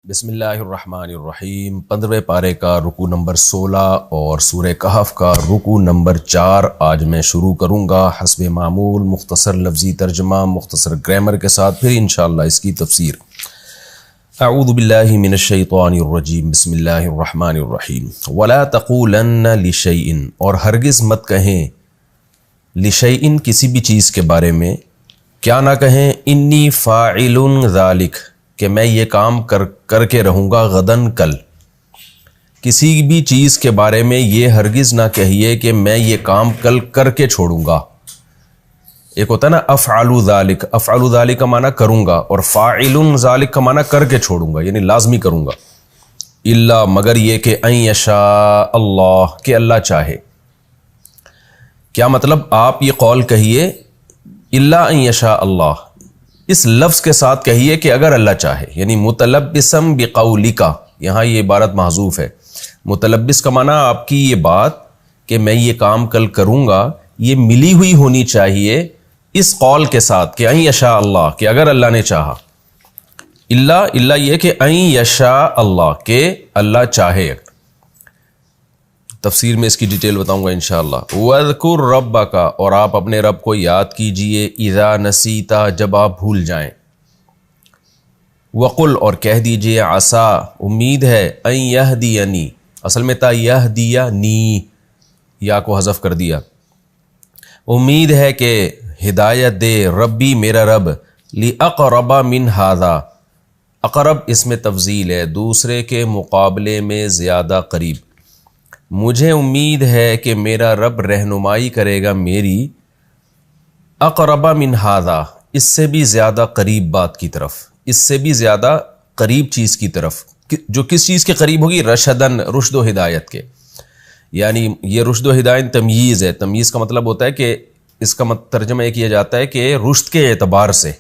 بسم اللہ الرحمن الرحیم 15 پارے کا رکوع نمبر 16 اور سورہ کہف کا رکوع نمبر 4 آج میں شروع کروں گا حسب معمول، مختصر لفظی ترجمہ، مختصر گرامر کے ساتھ، پھر انشاءاللہ اس کی تفسیر۔ اعوذ باللہ من الشیطان الرجیم، بسم اللہ الرحمن الرحیم۔ ولا تقولن لشیء، اور ہرگز مت کہیں لشیء کسی بھی چیز کے بارے میں، کیا نہ کہیں انی فاعل ذالک، کہ میں یہ کام کر کے رہوں گا غدن کل۔ کسی بھی چیز کے بارے میں یہ ہرگز نہ کہیے کہ میں یہ کام کل کر کے چھوڑوں گا۔ ایک ہوتا ہے نا افعل ذالک، افعل ذالک کا معنی کروں گا، اور فاعل ذالک کا معنی کر کے چھوڑوں گا، یعنی لازمی کروں گا۔ الا، مگر یہ کہ ان یشاء اللہ، کہ اللہ چاہے۔ کیا مطلب؟ آپ یہ قول کہیے الا ان یشاء اللہ، اس لفظ کے ساتھ کہیے کہ اگر اللہ چاہے، یعنی متلبسم بقولک، یہاں یہ عبارت محذوف ہے۔ متلبس کا معنی آپ کی یہ بات کہ میں یہ کام کل کروں گا، یہ ملی ہوئی ہونی چاہیے اس قول کے ساتھ کہ ان یشاء اللہ، کہ اگر اللہ نے چاہا۔ الا یہ کہ ان یشاء اللہ، کہ اللہ چاہے۔ تفسیر میں اس کی ڈیٹیل بتاؤں گا انشاءاللہ۔ وَاذْكُرْ رَبَّكَ، اور آپ اپنے رب کو یاد کیجئے، اِذَا نَسِيتَ، جب آپ بھول جائیں۔ وَقُلْ، اور کہہ دیجئے، عَسَىٰ، امید ہے، اَن يَهْدِيَنِي، اصل میں تھا يَهْدِيَنِي، یا کو حذف کر دیا، امید ہے کہ ہدایت دے ربی، میرا رب، لِأَقْرَبَ مِنْ هَذَا، اقرب اس میں تفضیل ہے، دوسرے کے مقابلے میں زیادہ قریب۔ مجھے امید ہے کہ میرا رب رہنمائی کرے گا میری، اقرب من ھذا، اس سے بھی زیادہ قریب بات کی طرف، اس سے بھی زیادہ قریب چیز کی طرف، جو کس چیز کے قریب ہوگی؟ رشدن، رشد و ہدایت کے۔ یعنی یہ رشد و ہدایت تمییز ہے۔ تمییز کا مطلب ہوتا ہے کہ اس کا ترجمہ یہ کیا جاتا ہے کہ رشد کے اعتبار سے،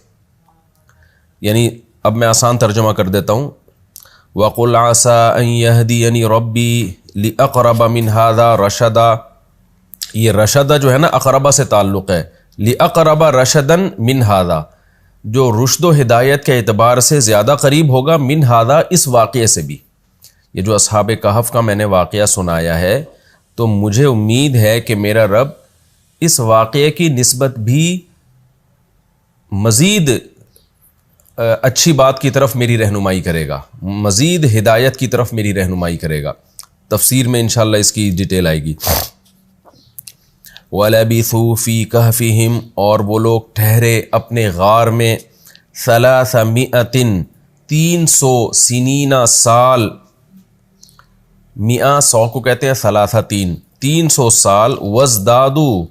یعنی اب میں آسان ترجمہ کر دیتا ہوں۔ وَقُلْ عَسَىٰ أَن يَهْدِيَنِي رَبِّي لِأَقْرَبَ مِنْ هَذَا رَشَدًا، یہ رشدہ جو ہے نا اقربہ سے تعلق ہے، لِأَقْرَبَ رَشَدًا مِنْ هَذَا، جو رشد و ہدایت کے اعتبار سے زیادہ قریب ہوگا، من هذا، اس واقعے سے بھی۔ یہ جو اصحاب کہف کا میں نے واقعہ سنایا ہے، تو مجھے امید ہے کہ میرا رب اس واقعے کی نسبت بھی مزید اچھی بات کی طرف میری رہنمائی کرے گا، مزید ہدایت کی طرف میری رہنمائی کرے گا۔ تفسیر میں انشاءاللہ اس کی ڈیٹیل آئے گی۔ وَلَبِثُوا فِي كَهْفِهِمْ، اور وہ لوگ ٹھہرے اپنے غار میں، 300، 300 سنین، سال، 100 کو کہتے ہیں 300 سال، وَازْدَادُوا،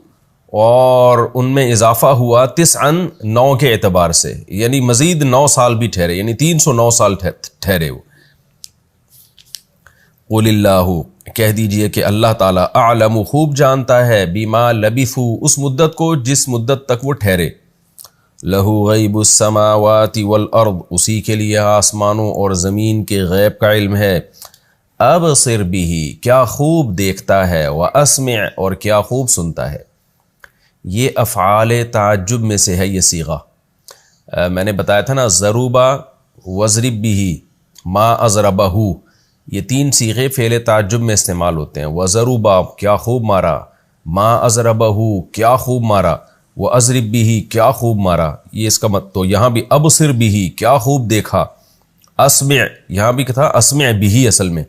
اور ان میں اضافہ ہوا، 9 کے اعتبار سے، یعنی مزید 9 سال بھی ٹھہرے، یعنی 309 سال ٹھہرے وہ۔ قُلِ اللَّهُ، کہہ دیجئے کہ اللہ تعالیٰ، اعلم، خوب جانتا ہے، بما لبثوا، اس مدت کو جس مدت تک وہ ٹھہرے، لہو غیب السماوات والارض، اسی کے لیے آسمانوں اور زمین کے غیب کا علم ہے، ابصر بہ، کیا خوب دیکھتا ہے، واسمع، اور کیا خوب سنتا ہے۔ یہ افعال تعجب میں سے ہے یہ صیغہ۔ میں نے بتایا تھا نا، ضروبہ، وضرب بہ، ما اضربہ، یہ 3 صیغے فعل تعجب میں استعمال ہوتے ہیں۔ وضروبہ، کیا خوب مارا، ما اضربہ، کیا خوب مارا، واضرب بہ، کیا خوب مارا، یہ اس کا تو یہاں بھی ابصر بہ، کیا خوب دیکھا، اسمع، یہاں بھی تھا اسمع بہ، اصل میں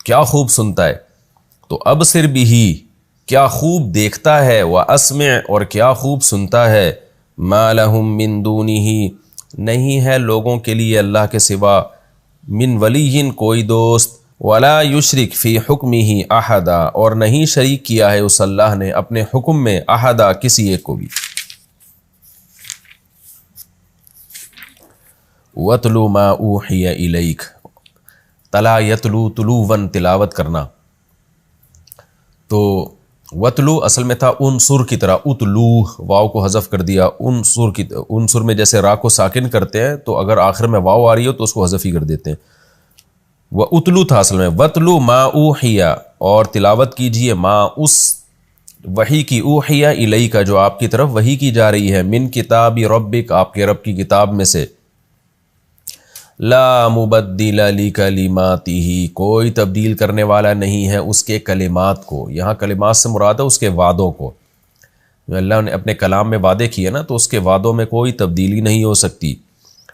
کیا خوب سنتا ہے، تو ابصر بہ، کیا خوب دیکھتا ہے، واسمع، اور کیا خوب سنتا ہے، ما لہم من دونہ، نہیں ہے لوگوں کے لیے اللہ کے سوا، من ولی، کوئی دوست، ولا یشرک فی حکمہ احدا، اور نہیں شریک کیا ہے اس اللہ نے اپنے حکم میں، احدا، کسی ایک کو بھی۔ وَاتْلُ مَا أُوحِيَ إِلَيْكَ، تلا یتلو، تلوون، تلاوت کرنا۔ تو وَاتْلُ اصل میں تھا انصر کی طرح، اتلو، واو کو حذف کر دیا، انصر میں جیسے را کو ساکن کرتے ہیں تو اگر آخر میں واو آ رہی ہو تو اس کو حذف ہی کر دیتے ہیں۔ وہ اتلو تھا اصل میں، وَاتْلُ مَا أُوحِيَ، اور تلاوت کیجئے، ما، اس وحی کی، اوحی الیک جو آپ کی طرف وحی کی جا رہی ہے، من کتاب ربک آپ کے رب کی کتاب میں سے، لا مبدل لکلماتہ کوئی تبدیل کرنے والا نہیں ہے اس کے کلمات کو. یہاں کلمات سے مراد ہے اس کے وعدوں کو. جو اللہ نے اپنے کلام میں وعدے کیے نا تو اس کے وعدوں میں کوئی تبدیلی نہیں ہو سکتی.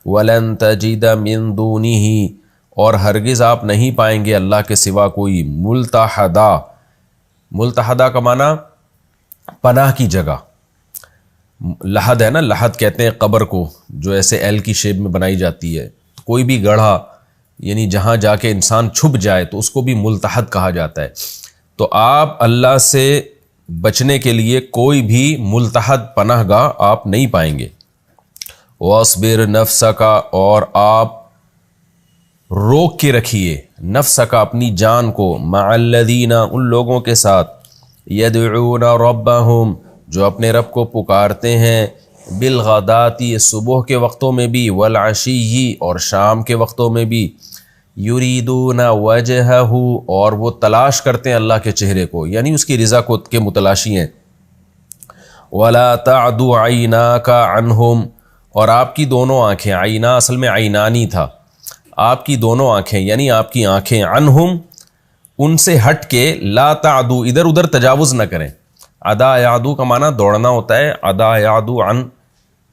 وَلَن تَجِدَ مِن دُونِهِ اور ہرگز آپ نہیں پائیں گے اللہ کے سوا کوئی ملتحدہ. ملتحدہ کا معنی پناہ کی جگہ. لحد ہے نا، لحد کہتے ہیں قبر کو جو ایسے ایل کی شیپ میں بنائی جاتی ہے. کوئی بھی گڑھا یعنی جہاں جا کے انسان چھپ جائے تو اس کو بھی ملتحد کہا جاتا ہے. تو آپ اللہ سے بچنے کے لیے کوئی بھی ملتحد پناہ گاہ آپ نہیں پائیں گے. وَاصْبِرْ نَفْسَكَ اور آپ روک کے رکھیے نفسک اپنی جان کو، مع الذین ان لوگوں کے ساتھ، یدعون ربہم جو اپنے رب کو پکارتے ہیں، بالغداتی صبح کے وقتوں میں بھی، والعشی اور شام کے وقتوں میں بھی، یریدون وجہہ اور وہ تلاش کرتے ہیں اللہ کے چہرے کو یعنی اس کی رضا کو کے متلاشی ہیں. ولا تعد عیناک عنہم اور آپ کی دونوں آنکھیں، عینا اصل میں عینانی تھا، آپ کی دونوں آنکھیں یعنی آپ کی آنکھیں، عنہم ان سے ہٹ کے، لا تعدو ادھر ادھر تجاوز نہ کریں. ادا یعدو کا معنی دوڑنا ہوتا ہے، ادا یعدو عن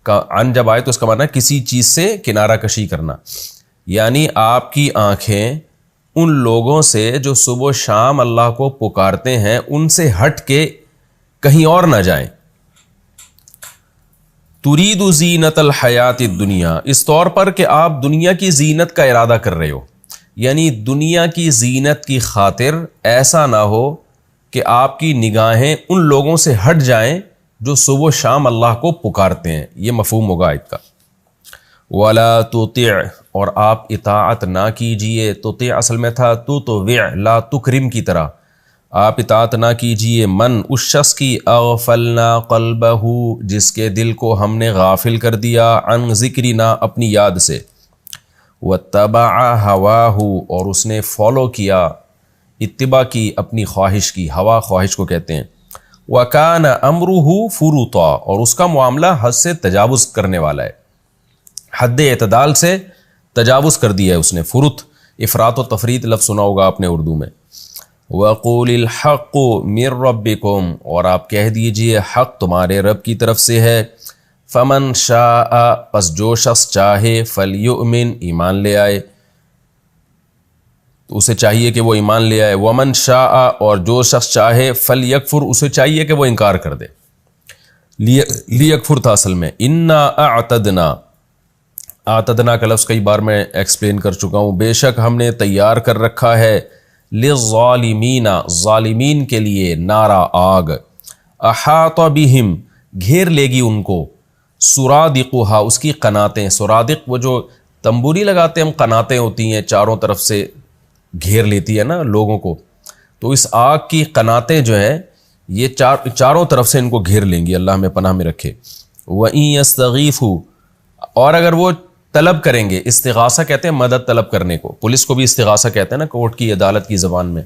کا عن جب آئے تو اس کا معنی کسی چیز سے کنارہ کشی کرنا. یعنی آپ کی آنکھیں ان لوگوں سے جو صبح و شام اللہ کو پکارتے ہیں ان سے ہٹ کے کہیں اور نہ جائیں. ترید زینت الحیات الدنیا اس طور پر کہ آپ دنیا کی زینت کا ارادہ کر رہے ہو، یعنی دنیا کی زینت کی خاطر ایسا نہ ہو کہ آپ کی نگاہیں ان لوگوں سے ہٹ جائیں جو صبح و شام اللہ کو پکارتے ہیں. یہ مفہوم ہوگا آیت کا. وَلَا تُطِعْ اور آپ اطاعت نہ کیجئے، تطیع اصل میں تھا تطوع لا تکرم کی طرح، آپ اطاعت نہ کیجئے من اس شخص کی، اغفلنا قلبہ جس کے دل کو ہم نے غافل کر دیا، عن ذکرنا اپنی یاد سے، واتبع ہواہ اور اس نے فالو کیا، اتباع کی اپنی خواہش کی، ہوا خواہش کو کہتے ہیں، وکان امرہ فرطا اور اس کا معاملہ حد سے تجاوز کرنے والا ہے، حد اعتدال سے تجاوز کر دیا ہے اس نے. فرط افراط و تفریط لفظ سنا ہوگا آپ نے اردو میں. وَقُولِ الْحَقُّ مِن رَبِّكُمْ اور آپ کہہ دیجئے حق تمہارے رب کی طرف سے ہے. فَمَنْ شَاءَ پس جو شخص چاہے، فَلْيُؤْمِنْ ایمان لے آئے، تو اسے چاہیے کہ وہ ایمان لے آئے. وَمَنْ شَاءَ اور جو شخص چاہے، فَلْيَكْفُرْ اسے چاہیے کہ وہ انکار کر دے. لیکفر تھا اصل میں. اِنَّا أَعْتَدْنَا اعتدنا کا لفظ کئی بار میں ایکسپلین کر چکا ہوں. بے شک ہم نے تیار کر رکھا ہے للظالمین ظالمین کے لیے نارا آگ، احاط بہم گھیر لے گی ان کو، سرادقها اس کی قناتیں. سرادق وہ جو تنبوری لگاتے ہیں ہم، قناتیں ہوتی ہیں چاروں طرف سے گھیر لیتی ہے نا لوگوں کو، تو اس آگ کی قناتیں جو ہیں یہ چاروں طرف سے ان کو گھیر لیں گی، اللہ ہمیں پناہ میں رکھے. وَإِن يَسْتَغِيثُوا اور اگر وہ طلب کریں گے، استغاثہ کہتے ہیں مدد طلب کرنے کو، پولیس کو بھی استغاثہ کہتے ہیں نا کورٹ کی عدالت کی زبان میں.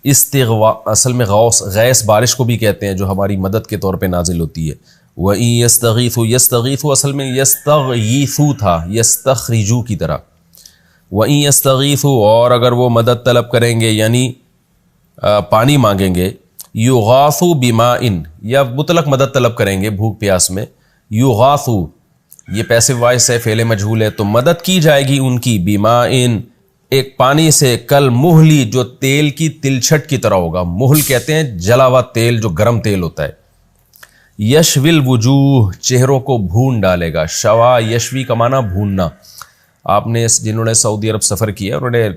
اصل میں غیث بارش کو بھی کہتے ہیں جو ہماری مدد کے طور پہ نازل ہوتی ہے. وَإِن يَسْتَغِيثُوا يَسْتَغِيثُوا اصل میں يَسْتَغِيثُوا تھا، يَسْتَخْرِجُوا کی طرح. وَإِن يَسْتَغِيثُوا اور اگر وہ مدد طلب کریں گے یعنی پانی مانگیں گے، يُغَاثُوا بِمَاءٍ یا مطلق مدد طلب کریں گے بھوک پیاس میں، يُغَاثُوا یہ پیسو وائس ہے، فعل مجہول ہے، تو مدد کی جائے گی ان کی، بِمَاءٍ ایک پانی سے، کل مہلی جو تیل کی تلچھٹ کی طرح ہوگا. مہل کہتے ہیں جلا ہوا تیل جو گرم تیل ہوتا ہے. یشوی الوجوہ چہروں کو بھون ڈالے گا. شوا یشوی کا معنی بھوننا. آپ نے جنہوں نے سعودی عرب سفر کیا انہوں نے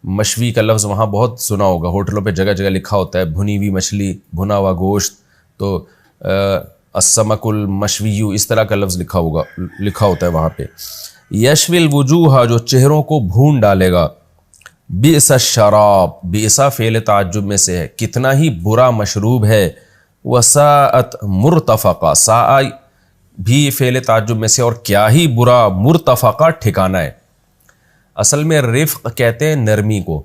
مشوی کا لفظ وہاں بہت سنا ہوگا، ہوٹلوں پہ جگہ جگہ لکھا ہوتا ہے بھنی ہوئی مچھلی، بھنا ہوا گوشت، تو السمک المشوی اس طرح کا لفظ لکھا ہوتا ہے وہاں پہ. یشوی الوجوہ جو چہروں کو بھون ڈالے گا. بئس الشراب بئس فعل تعجب میں سے ہے، کتنا ہی برا مشروب ہے. وساءت مرتفقہ ساء بھی فعل تعجب میں سے، اور کیا ہی برا مرتفقہ ٹھکانہ ہے. اصل میں رفق کہتے ہیں نرمی کو.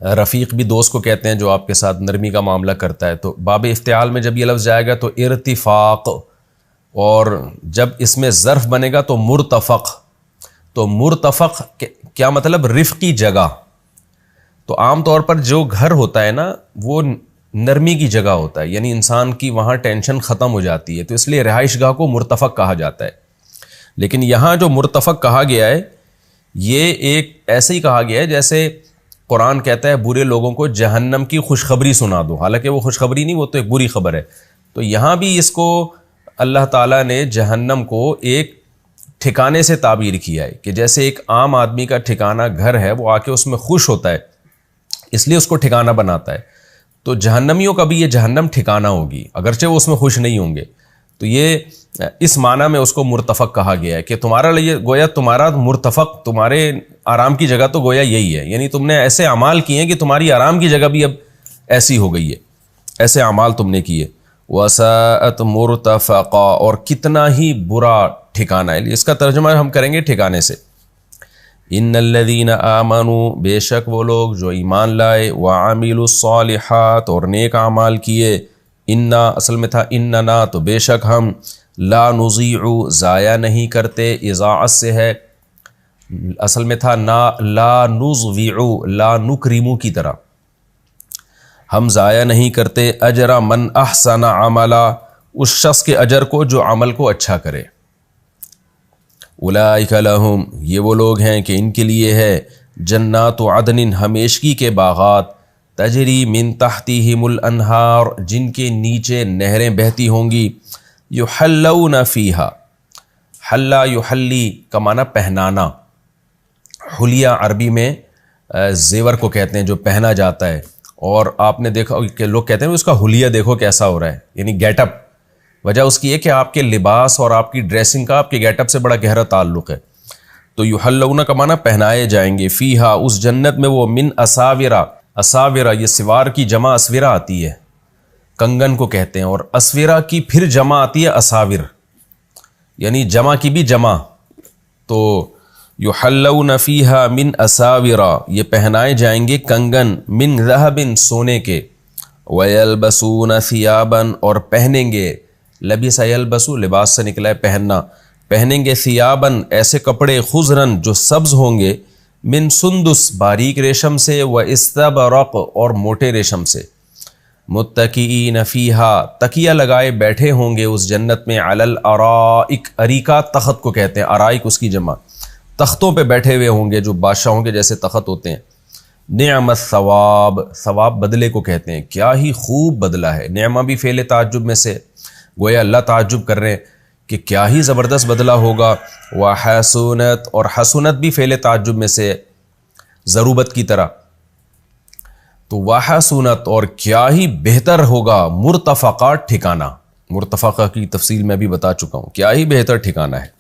رفیق بھی دوست کو کہتے ہیں جو آپ کے ساتھ نرمی کا معاملہ کرتا ہے. تو باب افتعال میں جب یہ لفظ جائے گا تو ارتفاق، اور جب اس میں ظرف بنے گا تو مرتفق. تو مرتفق کیا مطلب؟ رفقی جگہ. تو عام طور پر جو گھر ہوتا ہے نا وہ نرمی کی جگہ ہوتا ہے، یعنی انسان کی وہاں ٹینشن ختم ہو جاتی ہے، تو اس لیے رہائش گاہ کو مرتفق کہا جاتا ہے. لیکن یہاں جو مرتفق کہا گیا ہے یہ ایک ایسے ہی کہا گیا ہے جیسے قرآن کہتا ہے برے لوگوں کو جہنم کی خوشخبری سنا دو، حالانکہ وہ خوشخبری نہیں، وہ تو ایک بری خبر ہے. تو یہاں بھی اس کو اللہ تعالیٰ نے جہنم کو ایک ٹھکانے سے تعبیر کیا ہے کہ جیسے ایک عام آدمی کا ٹھکانہ گھر ہے، وہ آ کے اس میں خوش ہوتا ہے اس لیے اس کو ٹھکانہ بناتا ہے. تو جہنمیوں کا بھی یہ جہنم ٹھکانہ ہوگی، اگرچہ وہ اس میں خوش نہیں ہوں گے. تو یہ اس معنی میں اس کو مرتفق کہا گیا ہے کہ تمہارا لیے گویا تمہارا مرتفق، تمہارے آرام کی جگہ تو گویا یہی ہے، یعنی تم نے ایسے اعمال کیے ہیں کہ تمہاری آرام کی جگہ بھی اب ایسی ہو گئی ہے، ایسے اعمال تم نے کیے. وساءت مرتفقا، اور کتنا ہی برا ٹھکانہ ہے. اس کا ترجمہ ہم کریں گے ٹھکانے سے. ان الذین آمنوا، بے شک وہ لوگ جو ایمان لائے، وعملوا الصالحات، اور نیک اعمال کیے. انا اصل میں تھا اننا، تو بے شک ہم، لا نضیع ضائع نہیں کرتے، اضاعت سے ہے، اصل میں تھا لا نضیع لا نکرم کی طرح، ہم ضائع نہیں کرتے اجر من احسن عملا، اس شخص کے اجر کو جو عمل کو اچھا کرے. اولئک لہم، یہ وہ لوگ ہیں کہ ان کے لیے ہے جنات عدن، ہمیشگی کے باغات، تجری من تحتہم الانہار، جن کے نیچے نہریں بہتی ہوں گی. یحلون فیہا، حلا یحلی کا معنی پہنانا، حلیہ عربی میں زیور کو کہتے ہیں جو پہنا جاتا ہے. اور آپ نے دیکھا کہ لوگ کہتے ہیں اس کا حلیہ دیکھو کیسا ہو رہا ہے، یعنی گیٹ اپ. وجہ اس کی ہے کہ آپ کے لباس اور آپ کی ڈریسنگ کا آپ کے گیٹ اپ سے بڑا گہرا تعلق ہے. تو یحلون کا معنی پہنائے جائیں گے، فیہا اس جنت میں، وہ من اساورا، اساورا یہ سوار کی جمع اسورا آتی ہے، کنگن کو کہتے ہیں، اور اسورا کی پھر جمع آتی ہے اساور، یعنی جمع کی بھی جمع. تو یحلون فیہا من اساورا، یہ پہنائے جائیں گے کنگن، من ذہب سونے کے، ویلبسون ثیابا، اور پہنیں گے، لبس یلبسو لباس سے نکلا ہے پہننا، پہنیں گے ثیاباً ایسے کپڑے، خضرن جو سبز ہوں گے، من سندس باریک ریشم سے، و استبرق اور موٹے ریشم سے. متکئین فیہا تکیہ لگائے بیٹھے ہوں گے اس جنت میں، علی الارائک، اریکہ تخت کو کہتے ہیں، ارائک اس کی جمع، تختوں پہ بیٹھے ہوئے ہوں گے جو بادشاہوں کے جیسے تخت ہوتے ہیں. نعم الثواب، ثواب بدلے کو کہتے ہیں، کیا ہی خوب بدلہ ہے. نعمہ بھی فعل تعجب میں سے، گویا اللہ تعجب کر رہے ہیں کہ کیا ہی زبردست بدلہ ہوگا. وحسنت، اور حسنت بھی فعل تعجب میں سے، ضروبت کی طرح. تو وحسنت، اور کیا ہی بہتر ہوگا، مرتفقہ ٹھکانہ، مرتفقہ کی تفصیل میں بھی بتا چکا ہوں، کیا ہی بہتر ٹھکانہ ہے.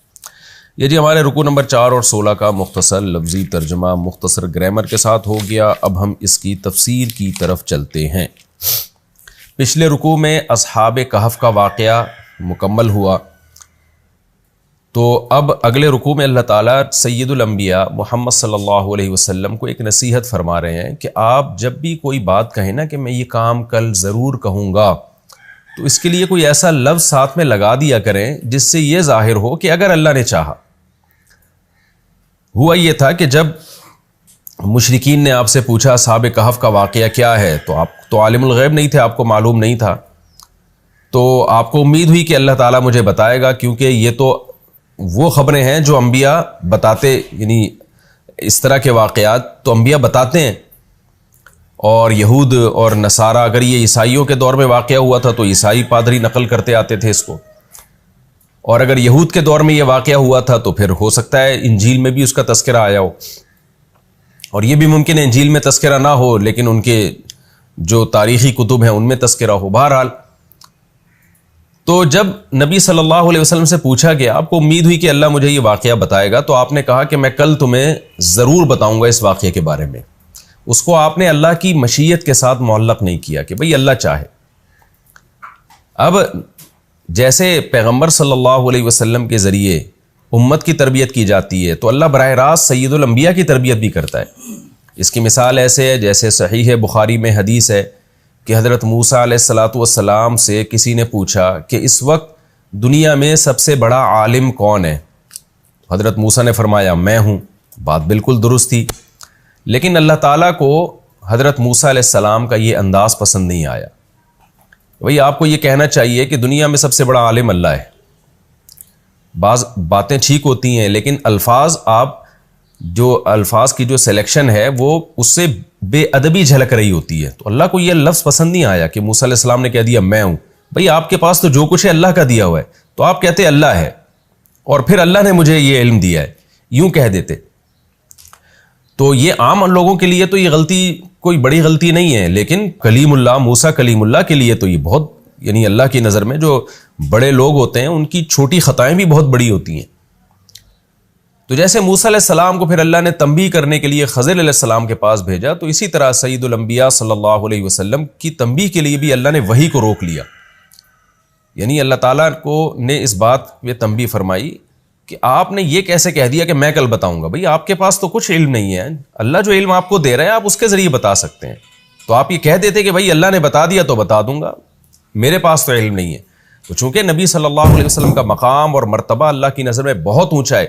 یہ جی ہمارے رکوع نمبر 4 اور 16 کا مختصر لفظی ترجمہ مختصر گرامر کے ساتھ ہو گیا. اب ہم اس کی تفسیر کی طرف چلتے ہیں. پچھلے رکوع میں اصحاب کہف کا واقعہ مکمل ہوا، تو اب اگلے رکوع میں اللہ تعالیٰ سید الانبیاء محمد صلی اللہ علیہ وسلم کو ایک نصیحت فرما رہے ہیں کہ آپ جب بھی کوئی بات کہیں نا کہ میں یہ کام کل ضرور کہوں گا، تو اس کے لیے کوئی ایسا لفظ ساتھ میں لگا دیا کریں جس سے یہ ظاہر ہو کہ اگر اللہ نے چاہا. ہوا یہ تھا کہ جب مشرکین نے آپ سے پوچھا اصحاب کہف کا واقعہ کیا ہے، تو آپ تو عالم الغیب نہیں تھے، آپ کو معلوم نہیں تھا، تو آپ کو امید ہوئی کہ اللہ تعالیٰ مجھے بتائے گا، کیونکہ یہ تو وہ خبریں ہیں جو انبیاء بتاتے، یعنی اس طرح کے واقعات تو انبیاء بتاتے ہیں. اور یہود اور نصارہ، اگر یہ عیسائیوں کے دور میں واقعہ ہوا تھا تو عیسائی پادری نقل کرتے آتے تھے اس کو، اور اگر یہود کے دور میں یہ واقعہ ہوا تھا تو پھر ہو سکتا ہے انجیل میں بھی اس کا تذکرہ آیا ہو، اور یہ بھی ممکن ہے انجیل میں تذکرہ نہ ہو لیکن ان کے جو تاریخی کتب ہیں ان میں تذکرہ ہو. بہرحال تو جب نبی صلی اللہ علیہ وسلم سے پوچھا گیا، آپ کو امید ہوئی کہ اللہ مجھے یہ واقعہ بتائے گا، تو آپ نے کہا کہ میں کل تمہیں ضرور بتاؤں گا اس واقعے کے بارے میں. اس کو آپ نے اللہ کی مشیت کے ساتھ معلق نہیں کیا کہ بھئی اللہ چاہے. اب جیسے پیغمبر صلی اللہ علیہ وسلم کے ذریعے امت کی تربیت کی جاتی ہے، تو اللہ براہ راست سید الانبیاء کی تربیت بھی کرتا ہے. اس کی مثال ایسے ہے جیسے صحیح بخاری میں حدیث ہے کہ حضرت موسیٰ علیہ الصلاۃ والسلام سے کسی نے پوچھا کہ اس وقت دنیا میں سب سے بڑا عالم کون ہے؟ حضرت موسیٰ نے فرمایا میں ہوں. بات بالکل درست تھی، لیکن اللہ تعالیٰ کو حضرت موسیٰ علیہ السلام کا یہ انداز پسند نہیں آیا. بھئی آپ کو یہ کہنا چاہیے کہ دنیا میں سب سے بڑا عالم اللہ ہے. بعض باتیں ٹھیک ہوتی ہیں لیکن الفاظ کی جو سلیکشن ہے وہ اس سے بے ادبی جھلک رہی ہوتی ہے. تو اللہ کو یہ لفظ پسند نہیں آیا کہ موسیٰ علیہ السلام نے کہہ دیا میں ہوں. بھئی آپ کے پاس تو جو کچھ ہے اللہ کا دیا ہوا ہے، تو آپ کہتے اللہ ہے اور پھر اللہ نے مجھے یہ علم دیا ہے، یوں کہہ دیتے. تو یہ عام لوگوں کے لیے تو یہ غلطی کوئی بڑی غلطی نہیں ہے، لیکن کلیم اللہ موسیٰ کلیم اللہ کے لیے تو یہ بہت، یعنی اللہ کی نظر میں جو بڑے لوگ ہوتے ہیں ان کی چھوٹی خطائیں بھی بہت بڑی ہوتی ہیں. تو جیسے موسیٰ علیہ السلام کو پھر اللہ نے تنبیہ کرنے کے لیے خضر علیہ السلام کے پاس بھیجا، تو اسی طرح سید الانبیاء صلی اللہ علیہ وسلم کی تنبیہ کے لیے بھی اللہ نے وحی کو روک لیا. یعنی اللہ تعالیٰ کو نے اس بات پہ تنبیہ فرمائی کہ آپ نے یہ کیسے کہہ دیا کہ میں کل بتاؤں گا. بھئی آپ کے پاس تو کچھ علم نہیں ہے، اللہ جو علم آپ کو دے رہا ہے آپ اس کے ذریعے بتا سکتے ہیں. تو آپ یہ کہہ دیتے کہ بھئی اللہ نے بتا دیا تو بتا دوں گا، میرے پاس تو علم نہیں ہے. تو چونکہ نبی صلی اللہ علیہ وسلم کا مقام اور مرتبہ اللہ کی نظر میں بہت اونچا ہے،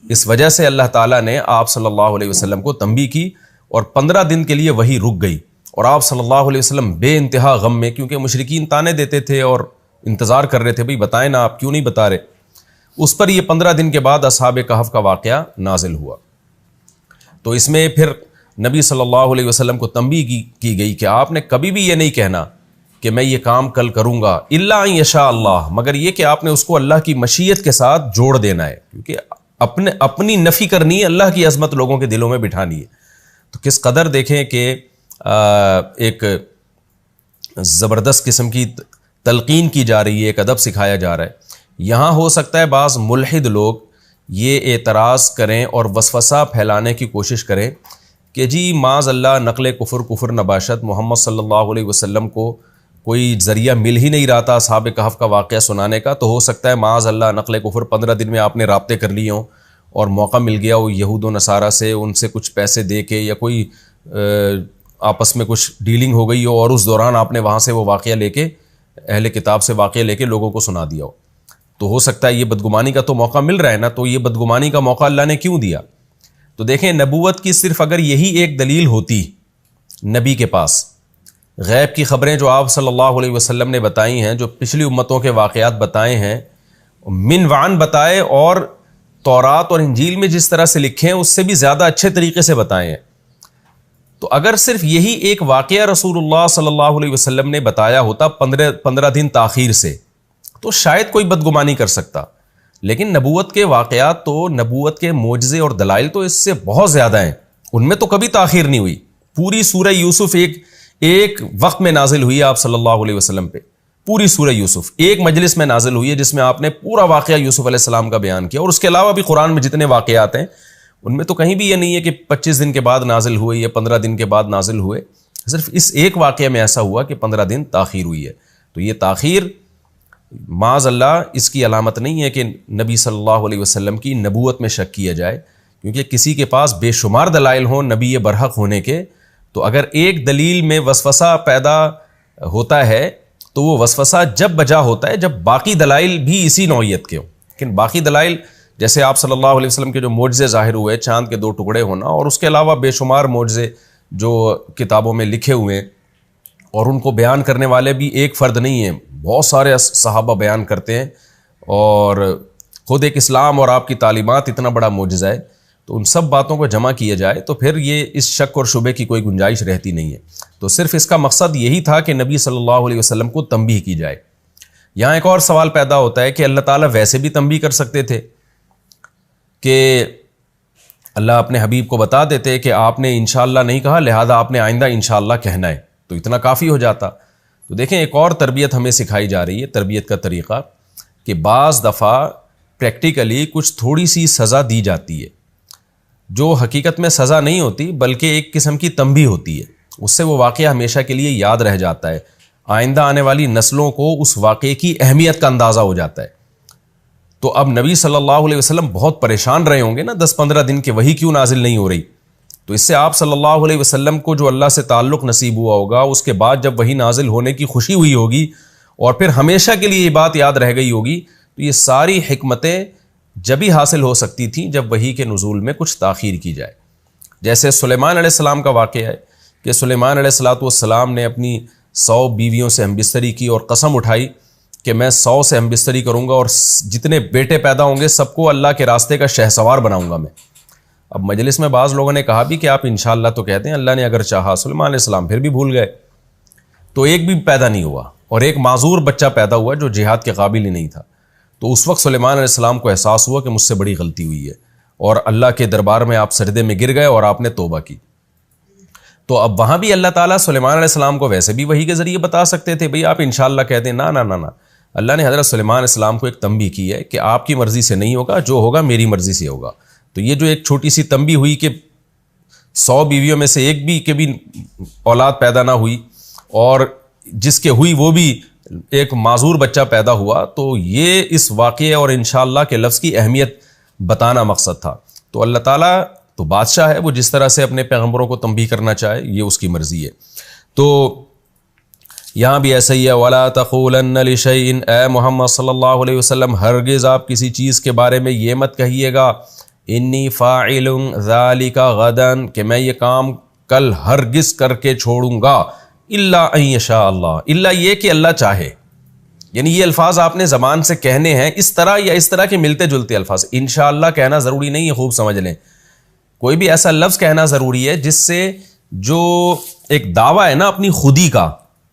اس وجہ سے اللہ تعالیٰ نے آپ صلی اللہ علیہ وسلم کو تنبیہ کی اور 15 دن کے لیے وہی رک گئی. اور آپ صلی اللہ علیہ وسلم بے انتہا غم میں، کیونکہ مشرکین تانے دیتے تھے اور انتظار کر رہے تھے بھئی بتائیں نا، آپ کیوں نہیں بتا رہے. اس پر یہ 15 دن کے بعد اصحاب کہف کا واقعہ نازل ہوا. تو اس میں پھر نبی صلی اللہ علیہ وسلم کو تنبیہ کی گئی کہ آپ نے کبھی بھی یہ نہیں کہنا کہ میں یہ کام کل کروں گا الا ان یشاء اللہ، مگر یہ کہ آپ نے اس کو اللہ کی مشیت کے ساتھ جوڑ دینا ہے، کیونکہ اپنی نفی کرنی ہے، اللہ کی عظمت لوگوں کے دلوں میں بٹھانی ہے. تو کس قدر دیکھیں کہ ایک زبردست قسم کی تلقین کی جا رہی ہے، ایک ادب سکھایا جا رہا ہے. یہاں ہو سکتا ہے بعض ملحد لوگ یہ اعتراض کریں اور وسوسہ پھیلانے کی کوشش کریں کہ جی معاذ اللہ نقل کفر نباشت، محمد صلی اللہ علیہ وسلم کو کوئی ذریعہ مل ہی نہیں رہا تھا اصحاب کہف کا واقعہ سنانے کا، تو ہو سکتا ہے معاذ اللہ نقل کفر 15 دن میں آپ نے رابطے کر لیے ہوں اور موقع مل گیا ہو یہود و نصارہ سے، ان سے کچھ پیسے دے کے یا کوئی آپس میں کچھ ڈیلنگ ہو گئی ہو اور اس دوران آپ نے وہاں سے وہ واقعہ لے کے، اہل کتاب سے واقعہ لے کے لوگوں کو سنا دیا ہو. تو ہو سکتا ہے یہ بدگمانی کا تو موقع مل رہا ہے نا، تو یہ بدگمانی کا موقع اللہ نے کیوں دیا؟ تو دیکھیں نبوت کی صرف اگر یہی ایک دلیل ہوتی نبی کے پاس، غیب کی خبریں جو آپ صلی اللہ علیہ وسلم نے بتائی ہیں، جو پچھلی امتوں کے واقعات بتائے ہیں، من وعن بتائے اور تورات اور انجیل میں جس طرح سے لکھے ہیں اس سے بھی زیادہ اچھے طریقے سے بتائے ہیں. تو اگر صرف یہی ایک واقعہ رسول اللہ صلی اللہ علیہ وسلم نے بتایا ہوتا 15 دن تاخیر سے، تو شاید کوئی بدگمانی کر سکتا. لیکن نبوت کے واقعات تو، نبوت کے معجزے اور دلائل تو اس سے بہت زیادہ ہیں، ان میں تو کبھی تاخیر نہیں ہوئی. پوری سورہ یوسف ایک وقت میں نازل ہوئی ہے آپ صلی اللہ علیہ وسلم پہ. پوری سورہ یوسف ایک مجلس میں نازل ہوئی ہے جس میں آپ نے پورا واقعہ یوسف علیہ السلام کا بیان کیا. اور اس کے علاوہ بھی قرآن میں جتنے واقعات ہیں ان میں تو کہیں بھی یہ نہیں ہے کہ 25 دن کے بعد نازل ہوئے یا 15 دن کے بعد نازل ہوئے. صرف اس ایک واقعہ میں ایسا ہوا کہ 15 دن تاخیر ہوئی ہے. تو یہ تاخیر معاذ اللہ اس کی علامت نہیں ہے کہ نبی صلی اللہ علیہ وسلم کی نبوت میں شک کیا جائے، کیونکہ کسی کے پاس بے شمار دلائل ہوں نبی برحق ہونے کے. تو اگر ایک دلیل میں وسوسہ پیدا ہوتا ہے تو وہ وسوسہ جب بجا ہوتا ہے جب باقی دلائل بھی اسی نوعیت کے ہوں. لیکن باقی دلائل جیسے آپ صلی اللہ علیہ وسلم کے جو معجزے ظاہر ہوئے، چاند کے 2 ٹکڑے ہونا، اور اس کے علاوہ بے شمار معجزے جو کتابوں میں لکھے ہوئے ہیں اور ان کو بیان کرنے والے بھی ایک فرد نہیں ہیں، بہت سارے صحابہ بیان کرتے ہیں، اور خود ایک اسلام اور آپ کی تعلیمات اتنا بڑا معجزہ ہے. تو ان سب باتوں کو جمع کیا جائے تو پھر یہ اس شک اور شبے کی کوئی گنجائش رہتی نہیں ہے. تو صرف اس کا مقصد یہی تھا کہ نبی صلی اللہ علیہ وسلم کو تنبیہ کی جائے. یہاں ایک اور سوال پیدا ہوتا ہے کہ اللہ تعالیٰ ویسے بھی تنبیہ کر سکتے تھے کہ اللہ اپنے حبیب کو بتا دیتے کہ آپ نے انشاءاللہ نہیں کہا لہذا آپ نے آئندہ انشاءاللہ کہنا ہے، تو اتنا کافی ہو جاتا. تو دیکھیں ایک اور تربیت ہمیں سکھائی جا رہی ہے، تربیت کا طریقہ، کہ بعض دفعہ پریکٹیکلی کچھ تھوڑی سی سزا دی جاتی ہے جو حقیقت میں سزا نہیں ہوتی بلکہ ایک قسم کی تنبیہ ہوتی ہے. اس سے وہ واقعہ ہمیشہ کے لیے یاد رہ جاتا ہے، آئندہ آنے والی نسلوں کو اس واقعے کی اہمیت کا اندازہ ہو جاتا ہے. تو اب نبی صلی اللہ علیہ وسلم بہت پریشان رہے ہوں گے نا 10-15 دن کے وہی کیوں نازل نہیں ہو رہی. تو اس سے آپ صلی اللہ علیہ وسلم کو جو اللہ سے تعلق نصیب ہوا ہوگا، اس کے بعد جب وحی نازل ہونے کی خوشی ہوئی ہوگی اور پھر ہمیشہ کے لیے یہ بات یاد رہ گئی ہوگی، تو یہ ساری حکمتیں جبھی حاصل ہو سکتی تھیں جب وحی کے نزول میں کچھ تاخیر کی جائے. جیسے سلیمان علیہ السلام کا واقعہ ہے کہ سلیمان علیہ السلام نے اپنی 100 بیویوں سے ہمبستری کی اور قسم اٹھائی کہ میں 100 سے ہمبستری کروں گا اور جتنے بیٹے پیدا ہوں گے سب کو اللہ کے راستے کا شہسوار بناؤں گا میں. اب مجلس میں بعض لوگوں نے کہا بھی کہ آپ انشاءاللہ تو کہتے ہیں، اللہ نے اگر چاہا. سلیمان علیہ السلام پھر بھی بھول گئے، تو ایک بھی پیدا نہیں ہوا اور ایک معذور بچہ پیدا ہوا جو جہاد کے قابل ہی نہیں تھا. تو اس وقت سلیمان علیہ السلام کو احساس ہوا کہ مجھ سے بڑی غلطی ہوئی ہے، اور اللہ کے دربار میں آپ سجدے میں گر گئے اور آپ نے توبہ کی. تو اب وہاں بھی اللہ تعالیٰ سلیمان علیہ السلام کو ویسے بھی وحی کے ذریعے بتا سکتے تھے، بھئی آپ انشاءاللہ کہتے ہیں. نا اللہ نے حضرت سلیمان علیہ السلام کو ایک تنبیہ کی ہے کہ آپ کی مرضی سے نہیں ہوگا، جو ہوگا میری مرضی سے ہوگا. تو یہ جو ایک چھوٹی سی تنبیہ ہوئی کہ 100 بیویوں میں سے ایک بھی کے بھی اولاد پیدا نہ ہوئی، اور جس کے ہوئی وہ بھی ایک معذور بچہ پیدا ہوا، تو یہ اس واقعے اور انشاءاللہ کے لفظ کی اہمیت بتانا مقصد تھا. تو اللہ تعالیٰ تو بادشاہ ہے، وہ جس طرح سے اپنے پیغمبروں کو تنبیہ کرنا چاہے یہ اس کی مرضی ہے. تو یہاں بھی ایسا ہی ہے، وَلَا تَقُولَنَّ لِشَيْءٍ، اے محمد صلی اللہ علیہ وسلم ہرگز آپ کسی چیز کے بارے میں یہ مت کہیے گا انی فاعل ذالک غدا، کہ میں یہ کام کل ہرگز کر کے چھوڑوں گا، الا ان یشاء اللہ، الا یہ کہ اللہ چاہے. یعنی یہ الفاظ آپ نے زبان سے کہنے ہیں اس طرح یا اس طرح کے ملتے جلتے الفاظ. انشاءاللہ کہنا ضروری نہیں ہے، خوب سمجھ لیں. کوئی بھی ایسا لفظ کہنا ضروری ہے جس سے جو ایک دعویٰ ہے نا اپنی خودی کا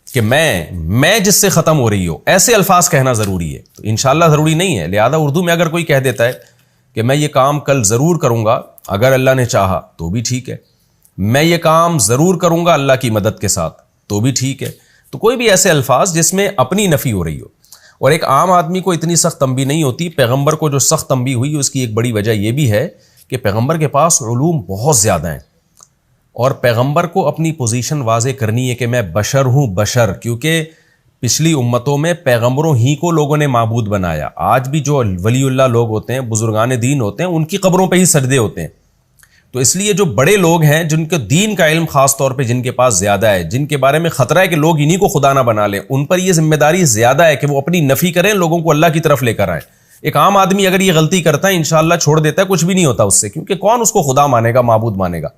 کہ میں جس سے ختم ہو رہی ہو، ایسے الفاظ کہنا ضروری ہے. تو انشاءاللہ ضروری نہیں ہے. لہذا اردو میں اگر کوئی کہہ دیتا ہے کہ میں یہ کام کل ضرور کروں گا اگر اللہ نے چاہا، تو بھی ٹھیک ہے. میں یہ کام ضرور کروں گا اللہ کی مدد کے ساتھ، تو بھی ٹھیک ہے. تو کوئی بھی ایسے الفاظ جس میں اپنی نفی ہو رہی ہو. اور ایک عام آدمی کو اتنی سخت تنبیہ نہیں ہوتی. پیغمبر کو جو سخت تنبیہ ہوئی اس کی ایک بڑی وجہ یہ بھی ہے کہ پیغمبر کے پاس علوم بہت زیادہ ہیں، اور پیغمبر کو اپنی پوزیشن واضح کرنی ہے کہ میں بشر ہوں، بشر. کیونکہ پچھلی امتوں میں پیغمبروں ہی کو لوگوں نے معبود بنایا. آج بھی جو ولی اللہ لوگ ہوتے ہیں، بزرگان دین ہوتے ہیں، ان کی قبروں پہ ہی سجدے ہوتے ہیں. تو اس لیے جو بڑے لوگ ہیں جن کے دین کا علم خاص طور پہ جن کے پاس زیادہ ہے، جن کے بارے میں خطرہ ہے کہ لوگ انہی کو خدا نہ بنا لیں، ان پر یہ ذمہ داری زیادہ ہے کہ وہ اپنی نفی کریں، لوگوں کو اللہ کی طرف لے کر آئیں. ایک عام آدمی اگر یہ غلطی کرتا ہے انشاءاللہ چھوڑ دیتا ہے، کچھ بھی نہیں ہوتا اس سے، کیونکہ کون اس کو خدا مانے گا، معبود مانے گا.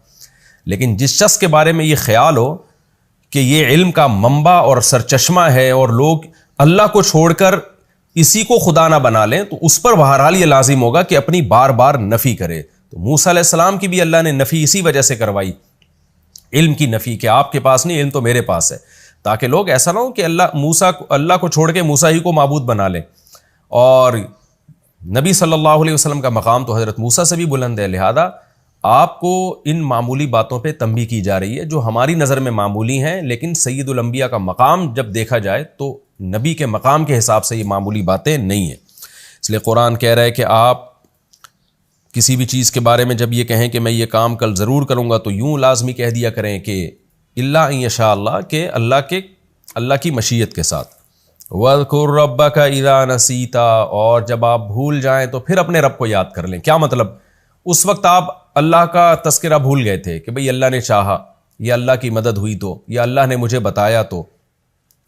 لیکن جس شخص کے بارے میں یہ خیال ہو کہ یہ علم کا منبع اور سرچشمہ ہے اور لوگ اللہ کو چھوڑ کر اسی کو خدا نہ بنا لیں، تو اس پر بہرحال یہ لازم ہوگا کہ اپنی بار بار نفی کرے. تو موسیٰ علیہ السلام کی بھی اللہ نے نفی اسی وجہ سے کروائی، علم کی نفی، کہ آپ کے پاس نہیں، علم تو میرے پاس ہے، تاکہ لوگ ایسا نہ ہو کہ اللہ کو چھوڑ کے موسیٰ ہی کو معبود بنا لیں. اور نبی صلی اللہ علیہ وسلم کا مقام تو حضرت موسیٰ سے بھی بلند ہے. لہذا آپ کو ان معمولی باتوں پہ تنبیہ کی جا رہی ہے جو ہماری نظر میں معمولی ہیں، لیکن سید الانبیاء کا مقام جب دیکھا جائے تو نبی کے مقام کے حساب سے یہ معمولی باتیں نہیں ہیں. اس لیے قرآن کہہ رہا ہے کہ آپ کسی بھی چیز کے بارے میں جب یہ کہیں کہ میں یہ کام کل ضرور کروں گا، تو یوں لازمی کہہ دیا کریں کہ الا ان یشاء اللہ، کہ اللہ کی مشیت کے ساتھ. وَاذْكُرْ رَبَّكَ إِذَا نَسِيتَ، اور جب آپ بھول جائیں تو پھر اپنے رب کو یاد کر لیں. کیا مطلب؟ اس وقت آپ اللہ کا تذکرہ بھول گئے تھے کہ بھئی اللہ نے چاہا، یا اللہ کی مدد ہوئی تو، یا اللہ نے مجھے بتایا تو،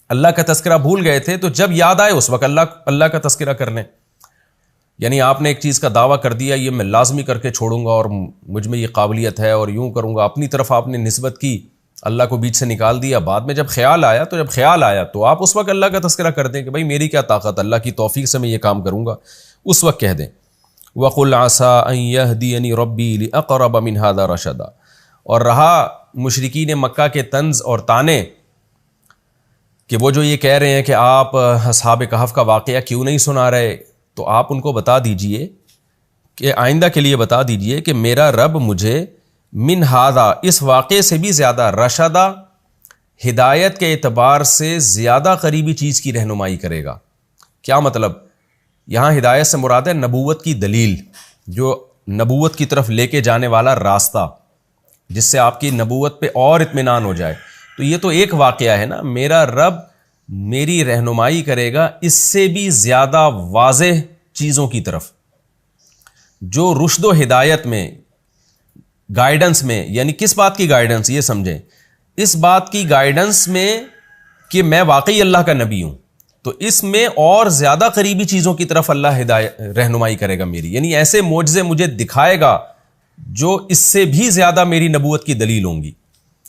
اللہ کا تذکرہ بھول گئے تھے. تو جب یاد آئے اس وقت اللہ کا تذکرہ کر لیں. یعنی آپ نے ایک چیز کا دعویٰ کر دیا یہ میں لازمی کر کے چھوڑوں گا اور مجھ میں یہ قابلیت ہے اور یوں کروں گا، اپنی طرف آپ نے نسبت کی، اللہ کو بیچ سے نکال دیا. بعد میں جب خیال آیا تو آپ اس وقت اللہ کا تذکرہ کر دیں کہ بھئی میری کیا طاقت، اللہ کی توفیق سے میں یہ کام کروں گا. اس وقت کہہ دیں وَقُلْ عَسَىٰ أَن يَهْدِيَنِ رَبِّي لِأَقْرَبَ مِنْ هَٰذَا رَشَدًا. اور رہا مشرکین مکہ کے طنز اور طعنے کہ وہ جو یہ کہہ رہے ہیں کہ آپ اصحاب کہف کا واقعہ کیوں نہیں سنا رہے، تو آپ ان کو بتا دیجئے کہ آئندہ کے لیے بتا دیجئے کہ میرا رب مجھے من ہذا، اس واقعے سے بھی زیادہ، رشدہ، ہدایت کے اعتبار سے زیادہ قریبی چیز کی رہنمائی کرے گا. کیا مطلب؟ یہاں ہدایت سے مراد ہے نبوت کی دلیل، جو نبوت کی طرف لے کے جانے والا راستہ، جس سے آپ کی نبوت پہ اور اطمینان ہو جائے. تو یہ تو ایک واقعہ ہے نا، میرا رب میری رہنمائی کرے گا اس سے بھی زیادہ واضح چیزوں کی طرف، جو رشد و ہدایت میں گائیڈنس میں، یعنی کس بات کی گائیڈنس، یہ سمجھیں، اس بات کی گائیڈنس میں کہ میں واقعی اللہ کا نبی ہوں، تو اس میں اور زیادہ قریبی چیزوں کی طرف اللہ رہنمائی کرے گا میری، یعنی ایسے معجزے مجھے دکھائے گا جو اس سے بھی زیادہ میری نبوت کی دلیل ہوں گی،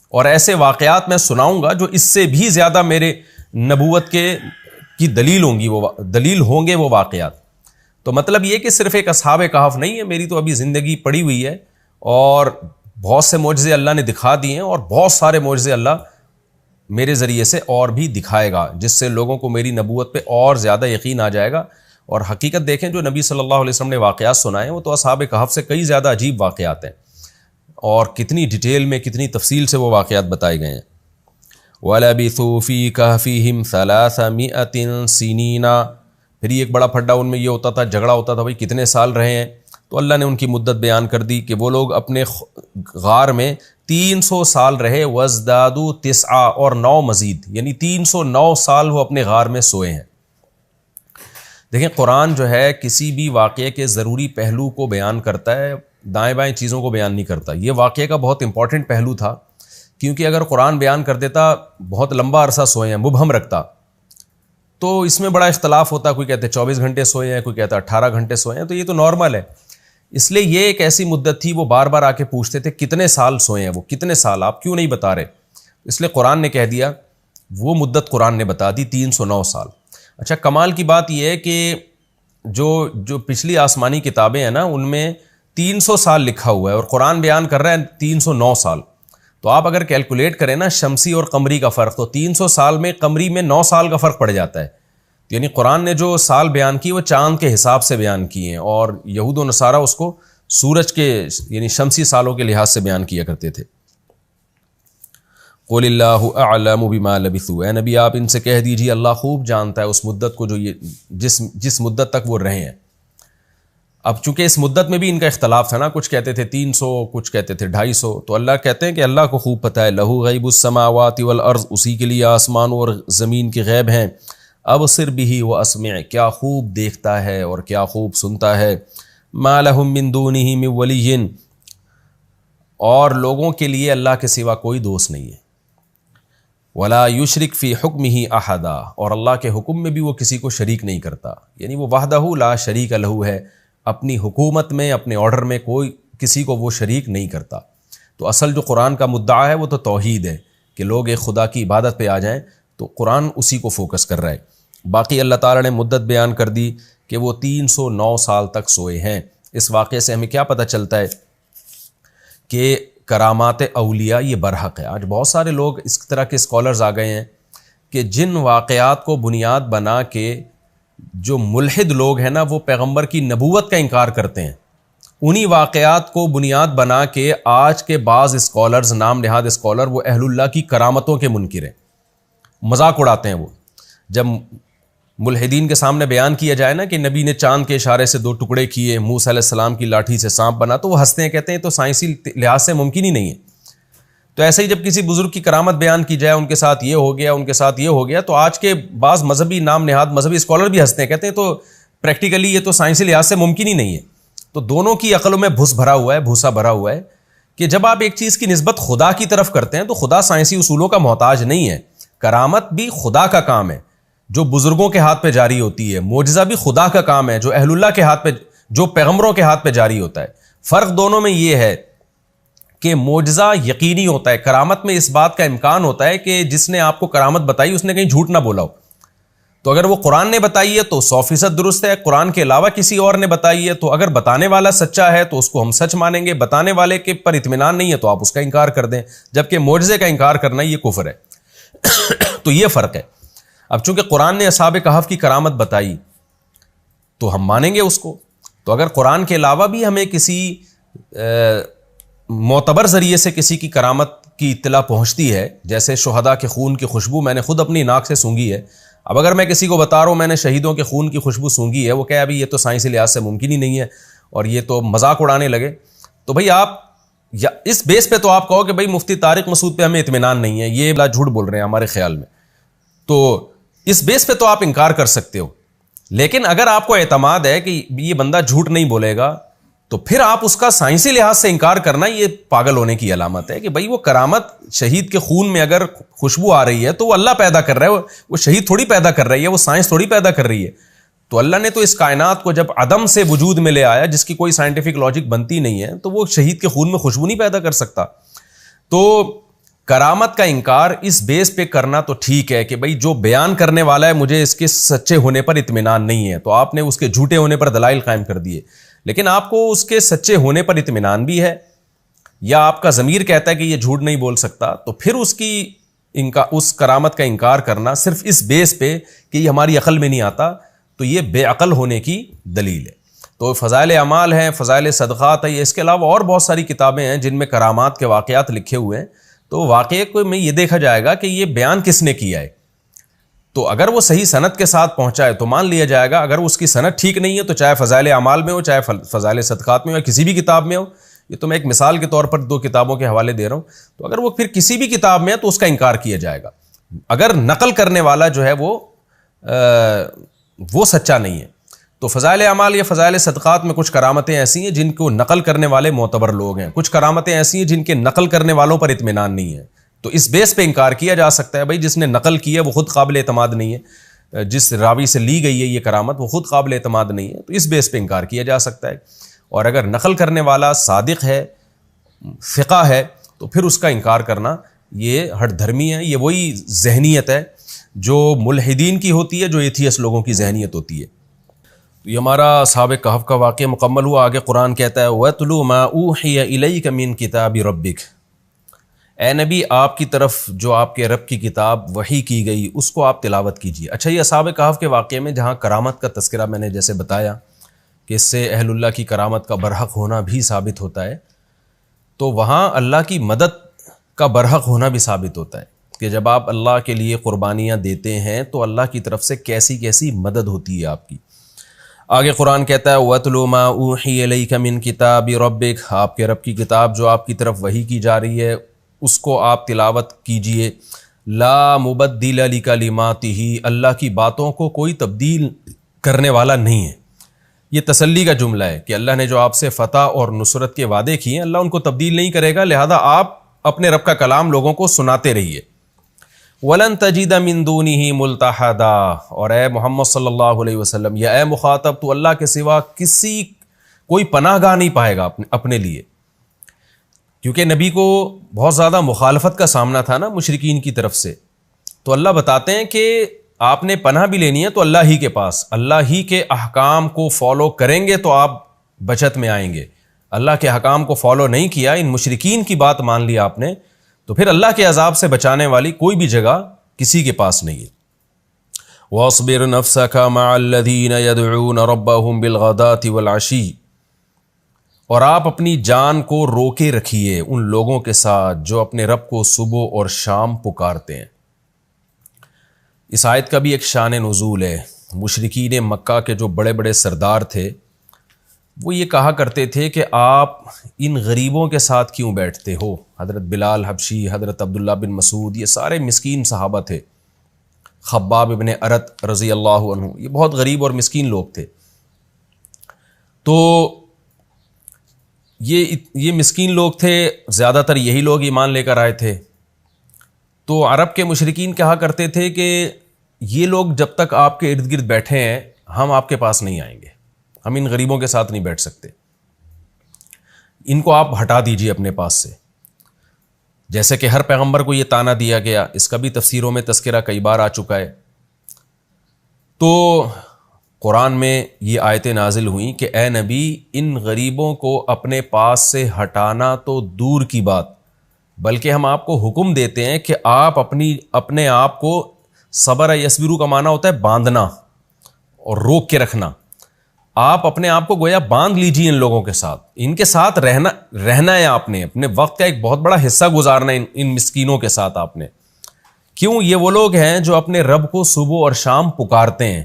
اور ایسے واقعات میں سناؤں گا جو اس سے بھی زیادہ میرے نبوت کی دلیل ہوں گی، وہ دلیل ہوں گے وہ واقعات۔ تو مطلب یہ کہ صرف ایک اصحاب کہف نہیں ہے، میری تو ابھی زندگی پڑی ہوئی ہے اور بہت سے معجزے اللہ نے دکھا دیے ہیں، اور بہت سارے معجزے اللہ میرے ذریعے سے اور بھی دکھائے گا، جس سے لوگوں کو میری نبوت پہ اور زیادہ یقین آ جائے گا۔ اور حقیقت دیکھیں، جو نبی صلی اللہ علیہ وسلم نے واقعات سنائے ہیں وہ تو اصحاب کہف سے کئی زیادہ عجیب واقعات ہیں، اور کتنی ڈیٹیل میں، کتنی تفصیل سے وہ واقعات بتائے گئے ہیں۔ وَلَبِثُوا فِي كَهْفِهِمْ 300 سِنِينَ، پھر ایک بڑا پھڈا ان میں یہ ہوتا تھا، جھگڑا ہوتا تھا، بھائی کتنے سال رہے ہیں، تو اللہ نے ان کی مدت بیان کر دی کہ وہ لوگ اپنے غار میں 300 سال رہے، وَازْدَادُوا 9 اور 9 مزید، یعنی 309 سال وہ اپنے غار میں سوئے ہیں۔ دیکھیں قرآن جو ہے کسی بھی واقعے کے ضروری پہلو کو بیان کرتا ہے، دائیں بائیں چیزوں کو بیان نہیں کرتا۔ یہ واقعے کا بہت امپورٹنٹ پہلو تھا، کیونکہ اگر قرآن بیان کر دیتا بہت لمبا عرصہ سوئے ہیں، مبہم رکھتا، تو اس میں بڑا اختلاف ہوتا، کوئی کہتے 24 گھنٹے سوئے ہیں، کوئی کہتا 18 گھنٹے سوئے ہیں، تو یہ تو نارمل ہے۔ اس لیے یہ ایک ایسی مدت تھی، وہ بار بار آ کے پوچھتے تھے کتنے سال سوئے ہیں، وہ کتنے سال، آپ کیوں نہیں بتا رہے؟ اس لیے قرآن نے کہہ دیا، وہ مدت قرآن نے بتا دی، 309 سال۔ اچھا، کمال کی بات یہ ہے کہ جو پچھلی آسمانی کتابیں ہیں نا، ان میں 300 سال لکھا ہوا ہے، اور قرآن بیان کر رہا ہے 309 سال۔ تو آپ اگر کیلکولیٹ کریں نا شمسی اور قمری کا فرق، تو 300 سال میں قمری میں 9 سال کا فرق پڑ جاتا ہے۔ یعنی قرآن نے جو سال بیان کی وہ چاند کے حساب سے بیان کیے ہیں، اور یہود و نصارہ اس کو سورج کے یعنی شمسی سالوں کے لحاظ سے بیان کیا کرتے تھے۔ قُلِ اللَّهُ أَعْلَمُ بِمَا لَبِثُوا، اے نبی آپ ان سے کہہ دیجیے اللہ خوب جانتا ہے اس مدت کو جو یہ جس مدت تک وہ رہے ہیں۔ اب چونکہ اس مدت میں بھی ان کا اختلاف تھا نا، کچھ کہتے تھے 300، کچھ کہتے تھے 250، تو اللہ کہتے ہیں کہ اللہ کو خوب پتہ ہے، لہو غیب السماوات والارض، اسی کے لیے آسمانوں اور زمین کے غیب ہیں، ابصر بہ واسمع، کیا خوب دیکھتا ہے اور کیا خوب سنتا ہے، ما لہم من دونہ من ولی، اور لوگوں کے لیے اللہ کے سوا کوئی دوست نہیں ہے، ولا یشرک فی حکمہ احدا، اور اللہ کے حکم میں بھی وہ کسی کو شریک نہیں کرتا، یعنی وہ وحدہ لا شریک لہ ہے، اپنی حکومت میں، اپنے آرڈر میں کوئی کسی کو وہ شریک نہیں کرتا۔ تو اصل جو قرآن کا مدعا ہے وہ تو توحید ہے، کہ لوگ ایک خدا کی عبادت پہ آ جائیں، تو قرآن اسی کو فوکس کر رہا ہے۔ باقی اللہ تعالیٰ نے مدت بیان کر دی کہ وہ 309 سال تک سوئے ہیں۔ اس واقعے سے ہمیں کیا پتہ چلتا ہے کہ کرامات اولیاء یہ برحق ہے۔ آج بہت سارے لوگ اس طرح کے اسکالرز آ گئے ہیں کہ جن واقعات کو بنیاد بنا کے جو ملحد لوگ ہیں نا، وہ پیغمبر کی نبوت کا انکار کرتے ہیں، انہی واقعات کو بنیاد بنا کے آج کے بعض اسکالرز، نام نہاد اسکالر، وہ اہل اللہ کی کرامتوں کے منکر ہیں، مذاق اڑاتے ہیں۔ وہ جب ملحدین کے سامنے بیان کیا جائے نا کہ نبی نے چاند کے اشارے سے 2 ٹکڑے کیے، موسیٰ علیہ السلام کی لاٹھی سے سانپ بنا، تو وہ ہنستے ہیں، کہتے ہیں تو سائنسی لحاظ سے ممکن ہی نہیں ہے۔ تو ایسے ہی جب کسی بزرگ کی کرامت بیان کی جائے، ان کے ساتھ یہ ہو گیا، ان کے ساتھ یہ ہو گیا، تو آج کے بعض مذہبی نام نہاد مذہبی اسکالر بھی ہنستے ہیں، کہتے ہیں تو پریکٹیکلی یہ تو سائنسی لحاظ سے ممکن ہی نہیں ہے۔ تو دونوں کی عقلوں میں بھوسا بھرا ہوا ہے کہ جب آپ ایک چیز کی نسبت خدا کی طرف کرتے ہیں تو خدا سائنسی اصولوں کا محتاج نہیں ہے، کرامت بھی خدا کا کام ہے جو بزرگوں کے ہاتھ پہ جاری ہوتی ہے، معجزہ بھی خدا کا کام ہے جو اہل اللہ کے ہاتھ پہ، جو پیغمبروں کے ہاتھ پہ جاری ہوتا ہے۔ فرق دونوں میں یہ ہے کہ معجزہ یقینی ہوتا ہے، کرامت میں اس بات کا امکان ہوتا ہے کہ جس نے آپ کو کرامت بتائی اس نے کہیں جھوٹ نہ بولا ہو۔ تو اگر وہ قرآن نے بتائی ہے تو 100% درست ہے، قرآن کے علاوہ کسی اور نے بتائی ہے تو اگر بتانے والا سچا ہے تو اس کو ہم سچ مانیں گے، بتانے والے کے پر اطمینان نہیں ہے تو آپ اس کا انکار کر دیں، جبکہ معجزے کا انکار کرنا یہ کفر ہے۔ تو یہ فرق ہے۔ اب چونکہ قرآن نے اصحاب کہف کی کرامت بتائی تو ہم مانیں گے اس کو، تو اگر قرآن کے علاوہ بھی ہمیں کسی معتبر ذریعے سے کسی کی کرامت کی اطلاع پہنچتی ہے، جیسے شہداء کے خون کی خوشبو میں نے خود اپنی ناک سے سونگھی ہے، اب اگر میں کسی کو بتا رہا ہوں میں نے شہیدوں کے خون کی خوشبو سونگھی ہے، وہ کہے ابھی یہ تو سائنسی لحاظ سے ممکن ہی نہیں ہے اور یہ تو مذاق اڑانے لگے، تو بھئی آپ یا اس بیس پہ تو آپ کہو کہ بھئی مفتی طارق مسعود پہ ہمیں اطمینان نہیں ہے، یہ بلا جھوٹ بول رہے ہیں ہمارے خیال میں، تو اس بیس پہ تو آپ انکار کر سکتے ہو۔ لیکن اگر آپ کو اعتماد ہے کہ یہ بندہ جھوٹ نہیں بولے گا، تو پھر آپ اس کا سائنسی لحاظ سے انکار کرنا یہ پاگل ہونے کی علامت ہے کہ بھائی وہ کرامت شہید کے خون میں اگر خوشبو آ رہی ہے تو وہ اللہ پیدا کر رہا ہے, وہ شہید تھوڑی پیدا کر رہی ہے, وہ سائنس تھوڑی پیدا کر رہی ہے. تو اللہ نے تو اس کائنات کو جب عدم سے وجود میں لے آیا جس کی کوئی سائنٹیفک لاجک بنتی نہیں ہے, تو وہ شہید کے خون میں خوشبو نہیں پیدا کر سکتا. تو کرامت کا انکار اس بیس پہ کرنا تو ٹھیک ہے کہ بھائی جو بیان کرنے والا ہے مجھے اس کے سچے ہونے پر اطمینان نہیں ہے, تو آپ نے اس کے جھوٹے ہونے پر دلائل قائم کر دیے. لیکن آپ کو اس کے سچے ہونے پر اطمینان بھی ہے, یا آپ کا ضمیر کہتا ہے کہ یہ جھوٹ نہیں بول سکتا, تو پھر اس کرامت کا انکار کرنا صرف اس بیس پہ کہ یہ ہماری عقل میں نہیں آتا, تو یہ بے عقل ہونے کی دلیل ہے. تو فضائل اعمال ہیں, فضائل صدقات ہے, اس کے علاوہ اور بہت ساری کتابیں ہیں جن میں کرامات کے واقعات لکھے ہوئے ہیں. تو واقعے کو میں یہ دیکھا جائے گا کہ یہ بیان کس نے کیا ہے. تو اگر وہ صحیح سند کے ساتھ پہنچا ہے تو مان لیا جائے گا, اگر اس کی سند ٹھیک نہیں ہے تو چاہے فضائل اعمال میں ہو, چاہے فضائل صدقات میں ہو, یا کسی بھی کتاب میں ہو, یہ تو میں ایک مثال کے طور پر 2 کتابوں کے حوالے دے رہا ہوں, تو اگر وہ پھر کسی بھی کتاب میں ہے تو اس کا انکار کیا جائے گا اگر نقل کرنے والا جو ہے وہ سچا نہیں ہے. تو فضائل اعمال یا فضائل صدقات میں کچھ کرامتیں ایسی ہیں جن کو نقل کرنے والے معتبر لوگ ہیں, کچھ کرامتیں ایسی ہیں جن کے نقل کرنے والوں پر اطمینان نہیں ہے. تو اس بیس پہ انکار کیا جا سکتا ہے بھائی جس نے نقل کی ہے وہ خود قابل اعتماد نہیں ہے, جس راوی سے لی گئی ہے یہ کرامت وہ خود قابل اعتماد نہیں ہے, تو اس بیس پہ انکار کیا جا سکتا ہے. اور اگر نقل کرنے والا صادق ہے, ثقہ ہے, تو پھر اس کا انکار کرنا یہ ہٹ دھرمی ہے. یہ وہی ذہنیت ہے جو ملحدین کی ہوتی ہے, جو ایتھیسٹ لوگوں کی ذہنیت ہوتی ہے. تو یہ ہمارا اصحاب کہف کا واقعہ مکمل ہوا. آگے قرآن کہتا ہے وَاتْلُ مَا أُوحِيَ إِلَيْكَ مِن كِتَابِ رَبِّكَ, اے نبی آپ کی طرف جو آپ کے رب کی کتاب وحی کی گئی اس کو آپ تلاوت کیجیے. اچھا, یہ اصحاب کہف کے واقعے میں جہاں کرامت کا تذکرہ میں نے جیسے بتایا کہ اس سے اہل اللہ کی کرامت کا برحق ہونا بھی ثابت ہوتا ہے, تو وہاں اللہ کی مدد کا برحق ہونا بھی ثابت ہوتا ہے کہ جب آپ اللہ کے لیے قربانیاں دیتے ہیں تو اللہ کی طرف سے کیسی کیسی مدد ہوتی ہے آپ کی. آگے قرآن کہتا ہے وَاتْلُ مَا أُوحِيَ إِلَيْكَ مِن كِتَابِ رَبِّكَ, آپ کے رب کی کتاب جو آپ کی طرف وحی کی جا رہی ہے اس کو آپ تلاوت کیجئے. لا مبدل لکلماتہ, اللہ کی باتوں کو کوئی تبدیل کرنے والا نہیں ہے. یہ تسلی کا جملہ ہے کہ اللہ نے جو آپ سے فتح اور نصرت کے وعدے کیے ہیں اللہ ان کو تبدیل نہیں کرے گا, لہذا آپ اپنے رب کا کلام لوگوں کو سناتے رہیے. وَلَن تَجِدَ مِن دُونِهِ مُلْتَحَدًا, اور اے محمد صلی اللہ علیہ وسلم یا اے مخاطب تو اللہ کے سوا کوئی پناہ گاہ نہیں پائے گا اپنے لیے, کیونکہ نبی کو بہت زیادہ مخالفت کا سامنا تھا نا مشرکین کی طرف سے. تو اللہ بتاتے ہیں کہ آپ نے پناہ بھی لینی ہے تو اللہ ہی کے پاس, اللہ ہی کے احکام کو فالو کریں گے تو آپ بچت میں آئیں گے. اللہ کے احکام کو فالو نہیں کیا, ان مشرکین کی بات مان لی آپ نے, تو پھر اللہ کے عذاب سے بچانے والی کوئی بھی جگہ کسی کے پاس نہیں ہے. وَاصْبِرْ نَفْسَكَ مَعَ الَّذِينَ يَدْعُونَ رَبَّهُمْ بِالْغَدَاةِ وَالْعَشِيِّ, اور آپ اپنی جان کو روکے رکھیے ان لوگوں کے ساتھ جو اپنے رب کو صبح اور شام پکارتے ہیں. اس آیت کا بھی ایک شان نزول ہے. مشرکین مکہ کے جو بڑے بڑے سردار تھے وہ یہ کہا کرتے تھے کہ آپ ان غریبوں کے ساتھ کیوں بیٹھتے ہو. حضرت بلال حبشی, حضرت عبداللہ بن مسعود, یہ سارے مسکین صحابہ تھے. خباب ابن ارت رضی اللہ عنہ, یہ بہت غریب اور مسکین لوگ تھے. تو یہ مسکین لوگ تھے, زیادہ تر یہی لوگ ایمان لے کر آئے تھے. تو عرب کے مشرکین کہا کرتے تھے کہ یہ لوگ جب تک آپ کے ارد گرد بیٹھے ہیں ہم آپ کے پاس نہیں آئیں گے, ہم ان غریبوں کے ساتھ نہیں بیٹھ سکتے, ان کو آپ ہٹا دیجئے اپنے پاس سے. جیسے کہ ہر پیغمبر کو یہ طعنہ دیا گیا, اس کا بھی تفسیروں میں تذکرہ کئی بار آ چکا ہے. تو قرآن میں یہ آیتیں نازل ہوئیں کہ اے نبی ان غریبوں کو اپنے پاس سے ہٹانا تو دور کی بات, بلکہ ہم آپ کو حکم دیتے ہیں کہ آپ اپنے آپ کو, صبر یصبرو کا معنی ہوتا ہے باندھنا اور روک کے رکھنا, آپ اپنے آپ کو گویا باندھ لیجیے ان لوگوں کے ساتھ, ان کے ساتھ رہنا ہے آپ نے, اپنے وقت کا ایک بہت بڑا حصہ گزارنا ہے ان مسکینوں کے ساتھ آپ نے. کیوں؟ یہ وہ لوگ ہیں جو اپنے رب کو صبح اور شام پکارتے ہیں.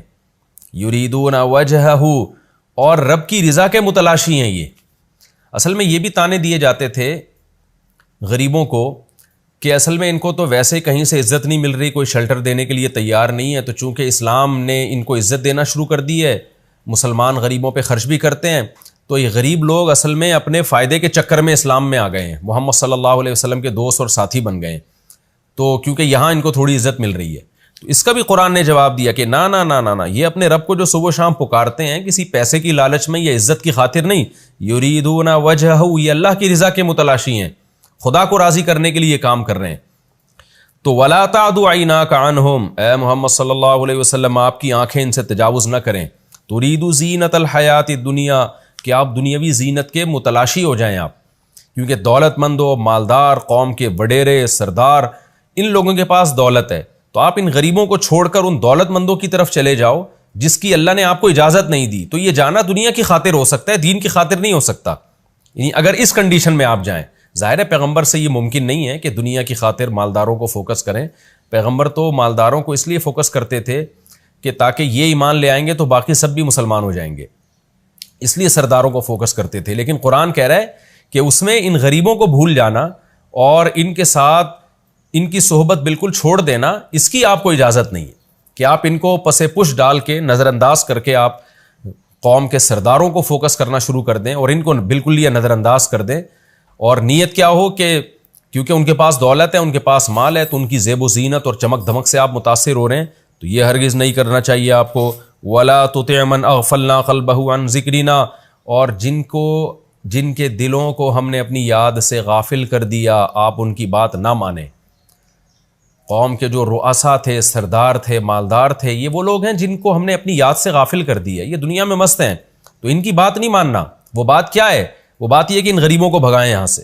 یریدون وجہہ, اور رب کی رضا کے متلاشی ہیں. یہ اصل میں یہ بھی طعنے دیے جاتے تھے غریبوں کو کہ اصل میں ان کو تو ویسے کہیں سے عزت نہیں مل رہی, کوئی شیلٹر دینے کے لیے تیار نہیں ہے, تو چونکہ اسلام نے ان کو عزت دینا شروع کر دی ہے, مسلمان غریبوں پہ خرچ بھی کرتے ہیں, تو یہ غریب لوگ اصل میں اپنے فائدے کے چکر میں اسلام میں آ گئے ہیں, محمد صلی اللہ علیہ وسلم کے دوست اور ساتھی بن گئے ہیں, تو کیونکہ یہاں ان کو تھوڑی عزت مل رہی ہے. تو اس کا بھی قرآن نے جواب دیا کہ نا نا نا نا نا, یہ اپنے رب کو جو صبح و شام پکارتے ہیں کسی پیسے کی لالچ میں یا عزت کی خاطر نہیں, یریدون وجہہ, یہ اللہ کی رضا کے متلاشی ہیں, خدا کو راضی کرنے کے لیے یہ کام کر رہے ہیں. تو ولا تعد عیناک عنہم, اے محمد صلی اللہ علیہ وسلم آپ کی آنکھیں ان سے تجاوز نہ کریں. ترید زینت الحیات الدنیا, کہ آپ دنیاوی زینت کے متلاشی ہو جائیں آپ, کیونکہ دولت مند و مالدار, قوم کے وڈیرے سردار, ان لوگوں کے پاس دولت ہے, تو آپ ان غریبوں کو چھوڑ کر ان دولت مندوں کی طرف چلے جاؤ جس کی اللہ نے آپ کو اجازت نہیں دی. تو یہ جانا دنیا کی خاطر ہو سکتا ہے, دین کی خاطر نہیں ہو سکتا, یعنی اگر اس کنڈیشن میں آپ جائیں. ظاہر ہے پیغمبر سے یہ ممکن نہیں ہے کہ دنیا کی خاطر مالداروں کو فوکس کریں. پیغمبر تو مالداروں کو اس لیے فوکس کرتے تھے کہ تاکہ یہ ایمان لے آئیں گے تو باقی سب بھی مسلمان ہو جائیں گے, اس لیے سرداروں کو فوکس کرتے تھے. لیکن قرآن کہہ رہا ہے کہ اس میں ان غریبوں کو بھول جانا اور ان کے ساتھ ان کی صحبت بالکل چھوڑ دینا, اس کی آپ کو اجازت نہیں ہے کہ آپ ان کو پس پش ڈال کے نظر انداز کر کے آپ قوم کے سرداروں کو فوکس کرنا شروع کر دیں اور ان کو بالکل یہ نظر انداز کر دیں. اور نیت کیا ہو کہ کیونکہ ان کے پاس دولت ہے, ان کے پاس مال ہے, تو ان کی زیب و زینت اور چمک دھمک سے آپ متاثر ہو رہے ہیں, تو یہ ہرگز نہیں کرنا چاہیے آپ کو. وَلَا تُطِعْ مَنْ أَغْفَلْنَا قَلْبَهُ عَنْ ذِكْرِنَا, اور جن کے دلوں کو ہم نے اپنی یاد سے غافل کر دیا, آپ ان کی بات نہ مانیں. قوم کے جو رؤسا تھے, سردار تھے, مالدار تھے, یہ وہ لوگ ہیں جن کو ہم نے اپنی یاد سے غافل کر دیا. یہ دنیا میں مست ہیں, تو ان کی بات نہیں ماننا. وہ بات کیا ہے؟ وہ بات یہ کہ ان غریبوں کو بھگائیں یہاں سے,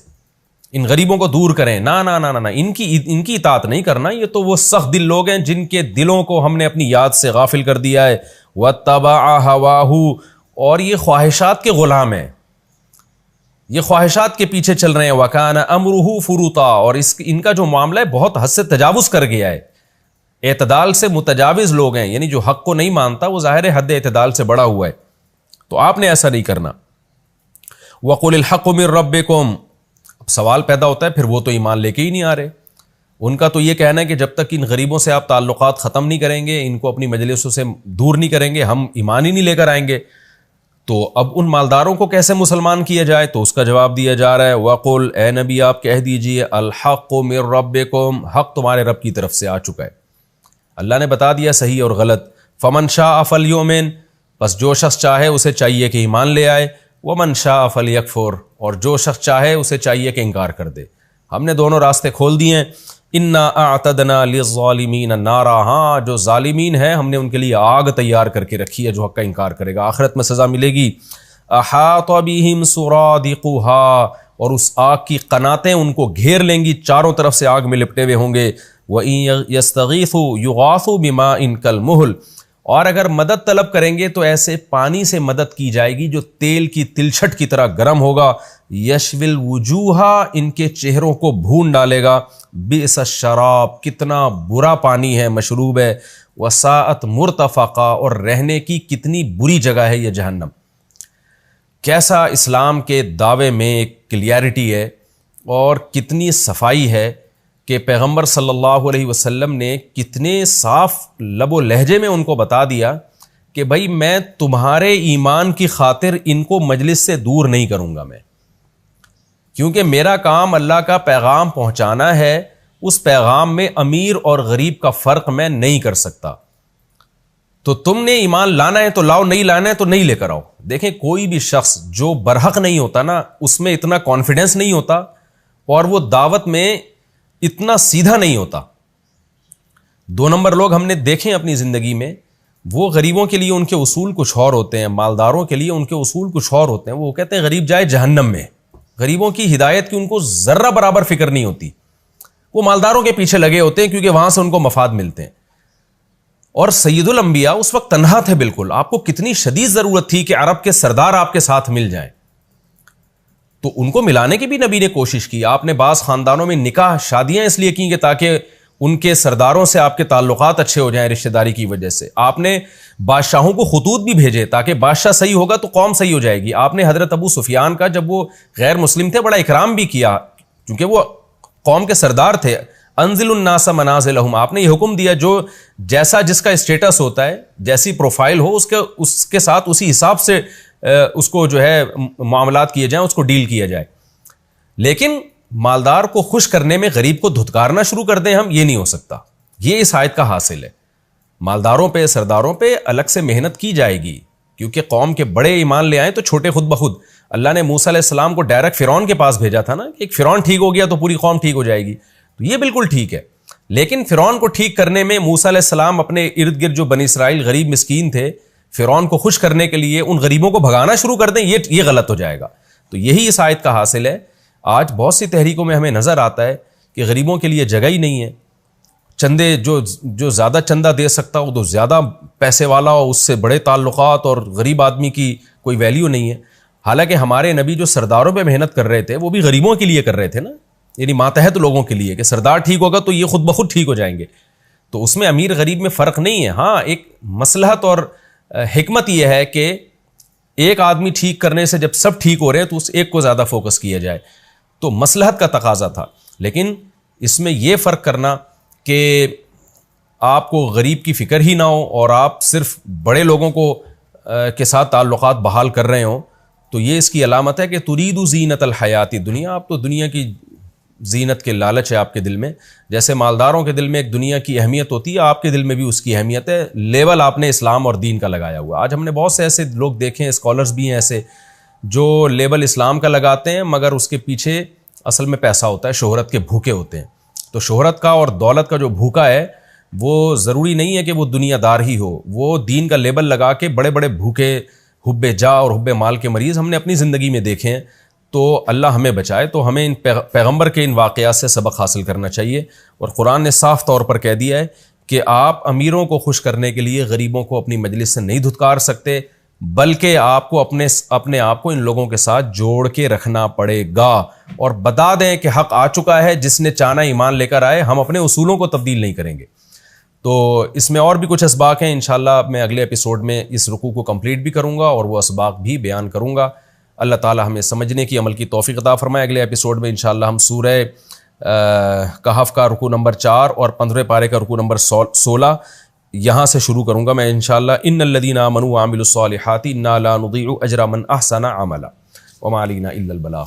ان غریبوں کو دور کریں. نا نا نا نا, ان کی اطاعت نہیں کرنا. یہ تو وہ سخت دل لوگ ہیں جن کے دلوں کو ہم نے اپنی یاد سے غافل کر دیا ہے. وَاتَّبَعَ هَوَاهُ, اور یہ خواہشات کے غلام ہیں, یہ خواہشات کے پیچھے چل رہے ہیں. وَكَانَ أَمْرُهُ فُرُطًا, اور ان کا جو معاملہ ہے بہت حد سے تجاوز کر گیا ہے, اعتدال سے متجاوز لوگ ہیں. یعنی جو حق کو نہیں مانتا وہ ظاہر حد اعتدال سے بڑا ہوا ہے, تو آپ نے ایسا نہیں کرنا. وَقُلِ الْحَقُّ مِن رَبِّكُمْ, سوال پیدا ہوتا ہے پھر وہ تو ایمان لے کے ہی نہیں آ رہے. ان کا تو یہ کہنا ہے کہ جب تک ان غریبوں سے آپ تعلقات ختم نہیں کریں گے, ان کو اپنی مجلسوں سے دور نہیں کریں گے, ہم ایمان ہی نہیں لے کر آئیں گے. تو اب ان مالداروں کو کیسے مسلمان کیا جائے؟ تو اس کا جواب دیا جا رہا ہے, وَقُلْ, اے نبی آپ کہہ دیجئے, الْحَقُّ مِن رَبِّكُمْ, حق تمہارے رب کی طرف سے آ چکا ہے. اللہ نے بتا دیا صحیح اور غلط. فَمَنْ شَاءَ فَلْيُؤْمِنْ, بس جو شخص چاہے اسے چاہیے کہ ایمان لے آئے. وَمَنْ شَاءَ فَلْيَكْفُرْ, اور جو شخص چاہے اسے چاہیے کہ انکار کر دے. ہم نے دونوں راستے کھول دیے ہیں. اِنَّا أَعْتَدْنَا لِلظَّالِمِينَ نَارًا, ہاں جو ظالمین ہیں ہم نے ان کے لیے آگ تیار کر کے رکھی ہے جو حق کا انکار کرے گا, آخرت میں سزا ملے گی. أَحَاطَ بِهِمْ سُرَادِقُهَا, اور اس آگ کی قناتیں ان کو گھیر لیں گی, چاروں طرف سے آگ میں لپٹے ہوئے ہوں گے. وَإِن يَسْتَغِيثُوا يُغَاثُوا بِمَاءٍ كَالْمُهْلِ, اور اگر مدد طلب کریں گے تو ایسے پانی سے مدد کی جائے گی جو تیل کی تلچھٹ کی طرح گرم ہوگا. یشوی الوجوہ, ان کے چہروں کو بھون ڈالے گا. بئس الشراب, کتنا برا پانی ہے, مشروب ہے. وساءت مرتفقا, اور رہنے کی کتنی بری جگہ ہے یہ جہنم. کیسا اسلام کے دعوے میں ایک کلیئرٹی ہے اور کتنی صفائی ہے کہ پیغمبر صلی اللہ علیہ وسلم نے کتنے صاف لب و لہجے میں ان کو بتا دیا کہ بھائی میں تمہارے ایمان کی خاطر ان کو مجلس سے دور نہیں کروں گا میں, کیونکہ میرا کام اللہ کا پیغام پہنچانا ہے. اس پیغام میں امیر اور غریب کا فرق میں نہیں کر سکتا. تو تم نے ایمان لانا ہے تو لاؤ, نہیں لانا ہے تو نہیں لے کر آؤ. دیکھیں کوئی بھی شخص جو برحق نہیں ہوتا نا, اس میں اتنا کانفیڈنس نہیں ہوتا اور وہ دعوت میں اتنا سیدھا نہیں ہوتا. 2 نمبر لوگ ہم نے دیکھیں اپنی زندگی میں, وہ غریبوں کے لیے ان کے اصول کچھ اور ہوتے ہیں, مالداروں کے لیے ان کے اصول کچھ اور ہوتے ہیں. وہ کہتے ہیں غریب جائے جہنم میں, غریبوں کی ہدایت کی ان کو ذرہ برابر فکر نہیں ہوتی. وہ مالداروں کے پیچھے لگے ہوتے ہیں کیونکہ وہاں سے ان کو مفاد ملتے ہیں. اور سید الانبیاء اس وقت تنہا تھے بالکل, آپ کو کتنی شدید ضرورت تھی کہ عرب کے سردار آپ کے ساتھ مل جائیں, تو ان کو ملانے کی بھی نبی نے کوشش کی. آپ نے بعض خاندانوں میں نکاح شادیاں اس لیے کی کہ تاکہ ان کے سرداروں سے آپ کے تعلقات اچھے ہو جائیں رشتہ داری کی وجہ سے. آپ نے بادشاہوں کو خطوط بھی بھیجے تاکہ بادشاہ صحیح ہوگا تو قوم صحیح ہو جائے گی. آپ نے حضرت ابو سفیان کا, جب وہ غیر مسلم تھے, بڑا اکرام بھی کیا کیونکہ وہ قوم کے سردار تھے. انزل الناس منازلہم, آپ نے یہ حکم دیا جو جیسا جس کا اسٹیٹس ہوتا ہے, جیسی پروفائل ہو اس کے ساتھ اسی حساب سے اس کو جو ہے معاملات کیے جائیں، اس کو ڈیل کیا جائے. لیکن مالدار کو خوش کرنے میں غریب کو دھتکارنا شروع کر دیں ہم، یہ نہیں ہو سکتا. یہ اس آیت کا حاصل ہے. مالداروں پہ، سرداروں پہ الگ سے محنت کی جائے گی، کیونکہ قوم کے بڑے ایمان لے آئیں تو چھوٹے خود بخود. اللہ نے موسیٰ علیہ السلام کو ڈائریکٹ فرعون کے پاس بھیجا تھا نا، کہ ایک فرعون ٹھیک ہو گیا تو پوری قوم ٹھیک ہو جائے گی. تو یہ بالکل ٹھیک ہے. لیکن فرعون کو ٹھیک کرنے میں موسیٰ علیہ السلام اپنے ارد گرد جو بنی اسرائیل غریب مسکین تھے، فرعون کو خوش کرنے کے لیے ان غریبوں کو بھگانا شروع کر دیں، یہ غلط ہو جائے گا. تو یہی اس آیت کا حاصل ہے. آج بہت سی تحریکوں میں ہمیں نظر آتا ہے کہ غریبوں کے لیے جگہ ہی نہیں ہے. چندے جو زیادہ چندہ دے سکتا ہو، تو زیادہ پیسے والا ہو، اس سے بڑے تعلقات، اور غریب آدمی کی کوئی ویلیو نہیں ہے. حالانکہ ہمارے نبی جو سرداروں پہ محنت کر رہے تھے وہ بھی غریبوں کے لیے کر رہے تھے نا، یعنی ماتحت لوگوں کے لیے، کہ سردار ٹھیک ہوگا تو یہ خود بخود ٹھیک ہو جائیں گے. تو اس میں امیر غریب میں فرق نہیں ہے. ہاں، ایک مصلحت اور حکمت یہ ہے کہ ایک آدمی ٹھیک کرنے سے جب سب ٹھیک ہو رہے ہیں تو اس ایک کو زیادہ فوکس کیا جائے. تو مصلحت کا تقاضا تھا. لیکن اس میں یہ فرق کرنا کہ آپ کو غریب کی فکر ہی نہ ہو اور آپ صرف بڑے لوگوں کو کے ساتھ تعلقات بحال کر رہے ہوں، تو یہ اس کی علامت ہے کہ ترید زینت الحیات دنیا. آپ تو دنیا کی زینت کے لالچ ہے آپ کے دل میں. جیسے مالداروں کے دل میں ایک دنیا کی اہمیت ہوتی ہے، آپ کے دل میں بھی اس کی اہمیت ہے. لیول آپ نے اسلام اور دین کا لگایا ہوا. آج ہم نے بہت سے ایسے لوگ دیکھے ہیں، اسکالرز بھی ہیں ایسے، جو لیبل اسلام کا لگاتے ہیں مگر اس کے پیچھے اصل میں پیسہ ہوتا ہے، شہرت کے بھوکے ہوتے ہیں. تو شہرت کا اور دولت کا جو بھوکا ہے وہ ضروری نہیں ہے کہ وہ دنیا دار ہی ہو. وہ دین کا لیبل لگا کے بڑے بڑے بھوکے، حب جا اور حب مال کے مریض ہم نے اپنی زندگی میں دیکھے ہیں. تو اللہ ہمیں بچائے. تو ہمیں ان پیغمبر کے ان واقعات سے سبق حاصل کرنا چاہیے. اور قرآن نے صاف طور پر کہہ دیا ہے کہ آپ امیروں کو خوش کرنے کے لیے غریبوں کو اپنی مجلس سے نہیں دھتکار سکتے، بلکہ آپ کو اپنے آپ کو ان لوگوں کے ساتھ جوڑ کے رکھنا پڑے گا. اور بتا دیں کہ حق آ چکا ہے، جس نے چانا ایمان لے کر آئے، ہم اپنے اصولوں کو تبدیل نہیں کریں گے. تو اس میں اور بھی کچھ اسباق ہیں، انشاءاللہ میں اگلے ایپیسوڈ میں اس رکوع کو کمپلیٹ بھی کروں گا اور وہ اسباق بھی بیان کروں گا. اللہ تعالی ہمیں سمجھنے کی، عمل کی توفیق عطا فرمائے. اگلے ایپیسوڈ میں انشاءاللہ ہم سورہ کہف کا رکوع نمبر 4 اور 15 پارے کا رکوع نمبر 16 یہاں سے شروع کروں گا میں انشاءاللہ. ان الذین آمنوا وعملوا الصالحات انا لا نضيع اجر من احسن عملا وما علينا الا البلاغ.